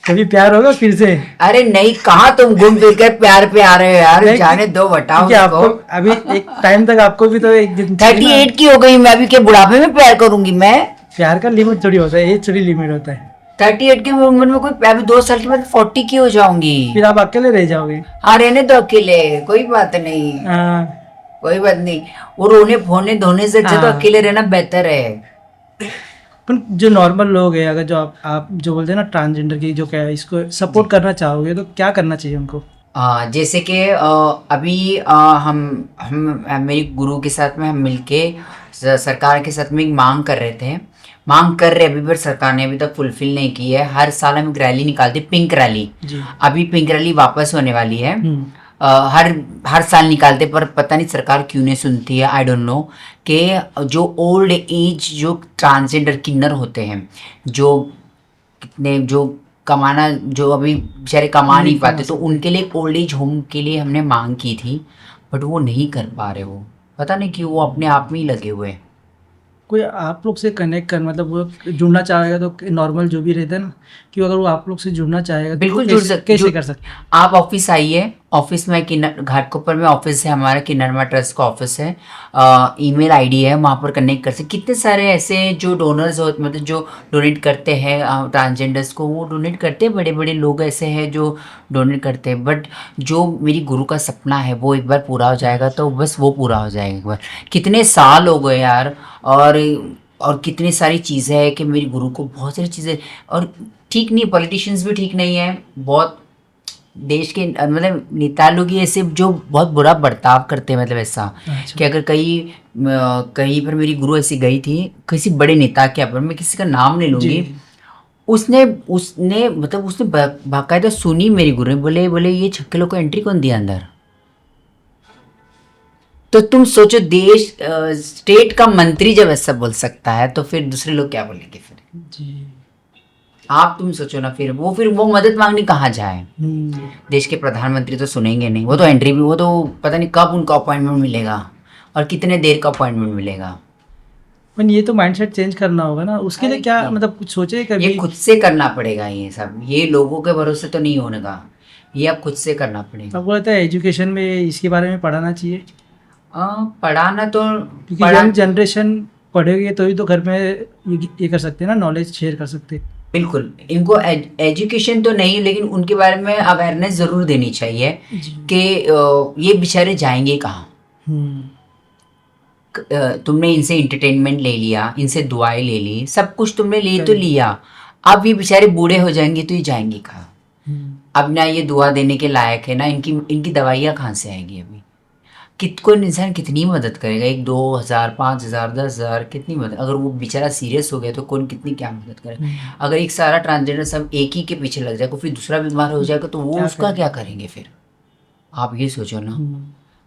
कभी प्यार होगा फिर से? अरे नहीं, कहाँ तुम घूम फिर कर प्यार पे आ रहे हो यार, नहीं, जाने दो, बताओ क्योंकि आपको उसको। अभी एक टाइम तक आपको भी तो एक दिन चाहिए ना। 38 की हो गई मैं, अभी के बुढ़ापे में प्यार करूंगी मैं? प्यार का लिमिट थोड़ी होता है, एज थोड़ी लिमिट होता है। 38 की उम्र में कोई, अभी 2 साल के बाद 40 की हो जाऊंगी। फिर आप अकेले रह जाओगे। हाँ रहने दो अकेले, कोई बात नहीं, हाँ। कोई बात नहीं। वो रोने फोने धोने से अच्छा तो हाँ। अकेले रहना बेहतर है। पर जो नॉर्मल लोग हैं, अगर जो आप जो बोलते हैं ना ट्रांसजेंडर की, जो क्या है, इसको सपोर्ट करना चाहोगे तो क्या करना चाहिए उनको? जैसे कि अभी हम मेरी गुरु के साथ में हम मिलके सरकार के साथ में एक मांग कर रहे थे, मांग कर रहे अभी, पर सरकार ने अभी तक फुलफिल नहीं की है। हर साल हम एक रैली निकालते, पिंक रैली। जी। अभी पिंक रैली वापस होने वाली है। हम्म। हर हर साल निकालते, पर पता नहीं सरकार क्यों नहीं सुनती है, आई डोंट नो। कि जो ओल्ड एज जो ट्रांसजेंडर किन्नर होते हैं, जो कितने जो कमाना, जो अभी बेचारे कमा नहीं पाते, तो उनके लिए ओल्ड एज होम के लिए हमने मांग की थी, बट वो नहीं कर पा रहे, वो पता नहीं क्यों, वो अपने आप में ही लगे हुए हैं। कोई आप लोग से कनेक्ट कर, मतलब वो जुड़ना चाहेगा तो नॉर्मल जो भी रहता है ना, कि अगर वो आप लोग से जुड़ना चाहेगा तो बिल्कुल वो कैसे कर सकते? आप ऑफिस आइए, ऑफिस में किन्नर घाटकोपर में ऑफिस है हमारा, किन्नरमा ट्रस्ट का ऑफिस है। ईमेल आईडी है, वहाँ पर कनेक्ट कर सकते। कितने सारे ऐसे जो डोनर्स हो, मतलब जो डोनेट करते हैं ट्रांसजेंडर्स को, वो डोनेट करते हैं, बड़े बड़े लोग ऐसे हैं जो डोनेट करते हैं। बट जो मेरी गुरु का सपना है वो एक बार पूरा हो जाएगा तो बस वो पूरा हो जाएगा एक बार। कितने साल हो गए यार, और कितनी सारी चीज़ें हैं कि मेरी गुरु को बहुत सारी चीज़ें, और ठीक नहीं, पॉलिटिशियंस भी ठीक नहीं है, बहुत देश के मतलब नेता लोग ही ऐसे जो बहुत बुरा बर्ताव करते हैं, मतलब ऐसा अच्छा। कि अगर कहीं पर मेरी गुरु ऐसी गई थी किसी बड़े नेता के यहाँ पर, मैं किसी का नाम नहीं लूँगी, जी। उसने उसने मतलब उसने बाकायदा सुनी मेरी गुरु ने, बोले बोले ये छक्के लोग को एंट्री कौन दिया अंदर? तो तुम सोचो, देश स्टेट का मंत्री जब ऐसा बोल सकता है तो फिर दूसरे लोग क्या बोलेंगे फिर? जी। आप तुम सोचो ना, फिर वो मदद मांगने कहाँ जाए? देश के प्रधानमंत्री तो सुनेंगे नहीं, वो तो एंट्री भी, वो तो पता नहीं कब उनका अपॉइंटमेंट मिलेगा और कितने देर का अपॉइंटमेंट मिलेगा। पर ये तो माइंडसेट चेंज करना होगा ना, उसके लिए क्या मतलब कुछ सोचे कभी? ये खुद से करना पड़ेगा, ये सब ये लोगों के भरोसे तो नहीं होगा, ये अब खुद से करना पड़ेगा। अब बोलता है एजुकेशन में इसके बारे में पढ़ाना चाहिए, पढ़ाना तो क्योंकि यंग जनरेशन पढ़ेगी तो ही तो घर में ये कर सकते हैं ना, नॉलेज शेयर कर सकते हैं। बिल्कुल, इनको एजुकेशन तो नहीं, लेकिन उनके बारे में अवेयरनेस ज़रूर देनी चाहिए कि ये बेचारे जाएंगे कहाँ। तुमने इनसे इंटरटेनमेंट ले लिया, इनसे दुआएं ले ली, सब कुछ तुमने ले तो लिया, अब ये बेचारे बूढ़े हो जाएंगे तो ये जाएंगे कहाँ? अब ना ये दुआ देने के लायक है ना, इनकी दवाइयाँ कहाँ से आएंगी? अभी कोई इंसान कितनी मदद करेगा? 1-2 हज़ार 5 हज़ार 10 हज़ार कितनी मदद? अगर वो बेचारा सीरियस हो गया तो कौन कितनी क्या मदद करेगा? अगर एक सारा ट्रांसजेंडर सब एक ही के पीछे लग जाएगा, फिर दूसरा बीमार हो जाएगा तो वो उसका क्या करेंगे फिर? आप ये सोचो ना,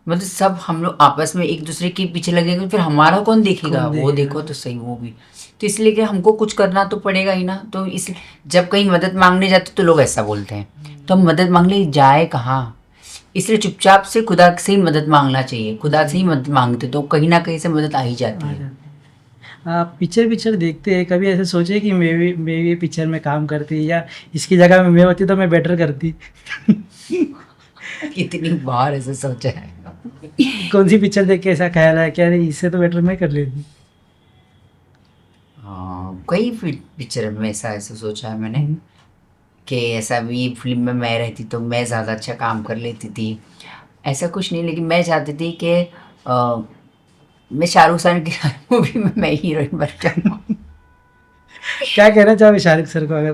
मतलब सब हम लोग आपस में एक दूसरे के पीछे लगेंगे, फिर हमारा कौन देखेगा? वो देखो तो सही, वो भी तो इसलिए कि हमको कुछ करना तो पड़ेगा ही ना। तो इसलिए जब कहीं मदद मांगने जाते तो लोग ऐसा बोलते हैं, तो हम मदद मांगने जाए कहाँ? इसलिए चुपचाप से खुदा से ही मदद मांगना चाहिए। खुदा से ही मदद मांगते तो कहीं ना कहीं से मदद आ ही जाती है। आप पिक्चर देखते हैं, कभी ऐसे सोचे कि मैं भी पिक्चर में काम करती, या इसकी जगह में मैं होती तो मैं बेटर करती? कितनी बार ऐसे सोचा है। कौन सी पिक्चर देख के ऐसा ख्याल है कि अरे इससे तो बेटर मैं कर लेती? हाँ, कई पिक्चर में ऐसा सोचा है मैंने कि ऐसा भी फिल्म में मैं रहती तो मैं ज़्यादा अच्छा काम कर लेती थी। ऐसा कुछ नहीं, लेकिन मैं चाहती थी कि मैं शाहरुख खान की मूवी में मैं हीरोइन बन जाऊँ। क्या कहना चाहोगे शाहरुख सर को? अगर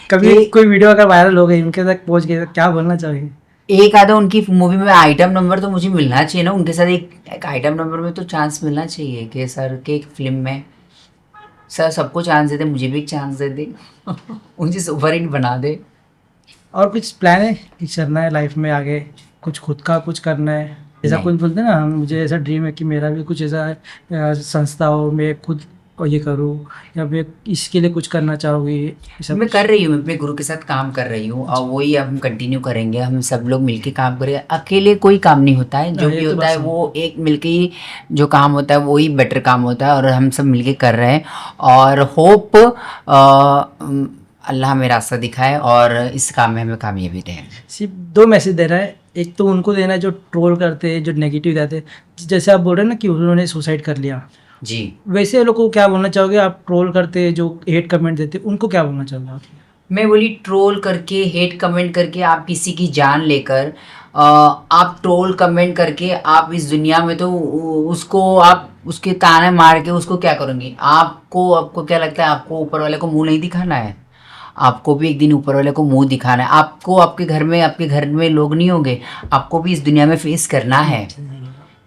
कभी कोई वीडियो अगर वायरल हो गई, उनके तक पहुंच गई, तो क्या बोलना चाहोगे? एक आधा उनकी मूवी में आइटम नंबर तो मुझे मिलना चाहिए ना, उनके साथ एक आइटम नंबर में तो चांस मिलना चाहिए कि सर के एक फिल्म में। सर सबको चांस दे दे, मुझे भी एक चांस दे दे मुझे सुपर हिट बना दे। और कुछ प्लान है कि करना है लाइफ में आगे, कुछ खुद का कुछ करना है? ऐसा नहीं। कुछ बोलते हैं ना, मुझे ऐसा ड्रीम है कि मेरा भी कुछ ऐसा संस्था हो, मैं खुद ये करूँ, या मैं इसके लिए कुछ करना चाहूँगी, ऐसा मैं कुछ? कर रही हूँ, मैं अपने गुरु के साथ काम कर रही हूँ और वही अब हम कंटिन्यू करेंगे। हम सब लोग मिलके काम करेंगे, अकेले कोई काम नहीं होता है। जो हाँ, ये भी तो होता बात है सही है। वो एक मिलके ही जो काम होता है वही बेटर काम होता है, और हम सब मिलके कर रहे हैं। और होप अल्लाह हमें रास्ता दिखाए और इस काम में हमें कामयाबी दे। सिर्फ 2 मैसेज देना है। एक तो उनको देना है जो ट्रोल करते हैं, जो नेगेटिव जाते हैं, जैसे आप बोल रहे हैं ना कि उन्होंने सुसाइड कर लिया, जी। वैसे लोगों को क्या बोलना चाहोगे? आप ट्रोल करते हैं, जो हेट कमेंट देते हैं, उनको क्या बोलना चाहोगे आप? मैं बोली ट्रोल करके, हेट कमेंट करके आप किसी की जान लेकर, आप ट्रोल कमेंट करके आप इस दुनिया में तो उसको आप उसके ताने मार के उसको क्या करोगे? आपको क्या लगता है आपको ऊपर वाले को मुंह नहीं दिखाना है? आपको भी एक दिन ऊपर वाले को मुंह दिखाना है। आपको आपके घर में लोग नहीं होंगे, आपको भी इस दुनिया में फेस करना है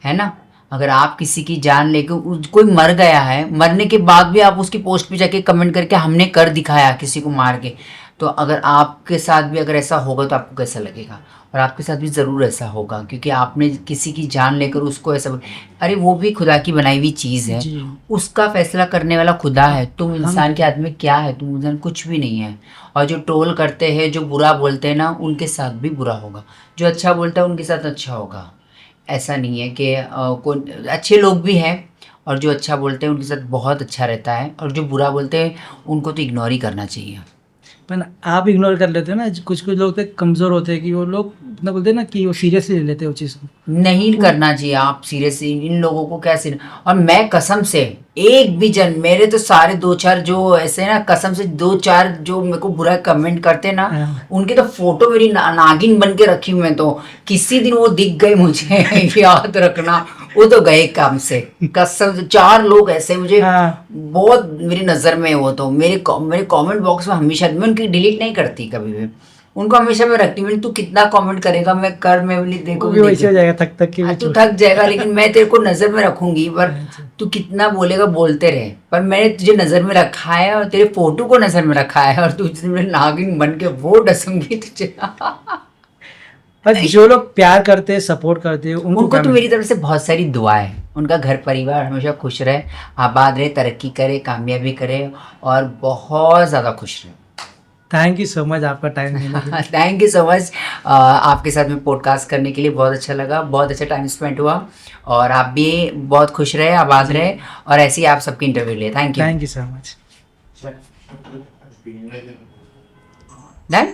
ना? अगर आप किसी की जान लेके कोई मर गया है, मरने के बाद भी आप उसकी पोस्ट पे जाके कमेंट करके हमने कर दिखाया किसी को मार के, तो अगर आपके साथ भी अगर ऐसा होगा तो आपको कैसा लगेगा? और आपके साथ भी ज़रूर ऐसा होगा, क्योंकि आपने किसी की जान लेकर उसको ऐसा अरे वो भी खुदा की बनाई हुई चीज़ है, जी। उसका फैसला करने वाला खुदा है। तुम इंसान के हाथ में क्या है? तुम इंसान कुछ भी नहीं है। और जो ट्रोल करते हैं, जो बुरा बोलते हैं ना, उनके साथ भी बुरा होगा। जो अच्छा बोलता है उनके साथ अच्छा होगा। ऐसा नहीं है कि कोई अच्छे लोग भी हैं, और जो अच्छा बोलते हैं उनके साथ बहुत अच्छा रहता है, और जो बुरा बोलते हैं उनको तो इग्नोर ही करना चाहिए। पर आप इग्नोर कर लेते हो ना, कुछ कुछ लोग तो कमज़ोर होते हैं कि वो लोग इतना बोलते हैं ना कि वो सीरियसली ले लेते हैं वो चीज़ को। नहीं करना चाहिए आप सीरियसली इन लोगों को, कैसे? और मैं कसम से एक भी जन, मेरे तो सारे 2-4 जो ऐसे ना, कसम से 2-4 जो मेरे को बुरा कमेंट करते ना, हाँ। उनकी तो फोटो मेरी नागिन बन के रखी हूँ मैं तो। किसी दिन वो दिख गए मुझे याद रखना, वो तो गए काम से। कसम से 4 लोग ऐसे मुझे हाँ। बहुत मेरी नज़र में, वो तो मेरे कमेंट बॉक्स में हमेशा, मैं उनकी डिलीट नहीं करती कभी भी, उनको हमेशा मैं रखती हूँ। तू कितना कमेंट करेगा, मैं कर, मैं बोली देखो वो भी वैसे हो जाएगा, थक थक के भी तू छोड़। थक जाएगा, लेकिन मैं तेरे को नजर में रखूंगी। पर तू कितना बोलेगा, बोलते रहे, पर मैंने तुझे नजर में रखा है और तेरे फोटो को नजर में रखा है, और तुझे मैं नागिन बन के वो डसूंगी तुझे पर जो लोग प्यार करते हैं, सपोर्ट करते हैं, उनको उनको क्या तो मेरी तरफ से बहुत सारी दुआएं। उनका घर परिवार हमेशा खुश रहे, आबाद रहे, तरक्की करे, कामयाबी करे, और बहुत ज़्यादा खुश रहे। थैंक यू सो मच आपका टाइम देने के लिए। Thank you so much. आपके साथ में पॉडकास्ट करने के लिए बहुत अच्छा लगा, बहुत अच्छा टाइम स्पेंड हुआ, और आप भी बहुत खुश रहे, आबाद रहे, और ऐसे ही आप सबकी इंटरव्यू लिए। Thank you. Thank you so much. Done.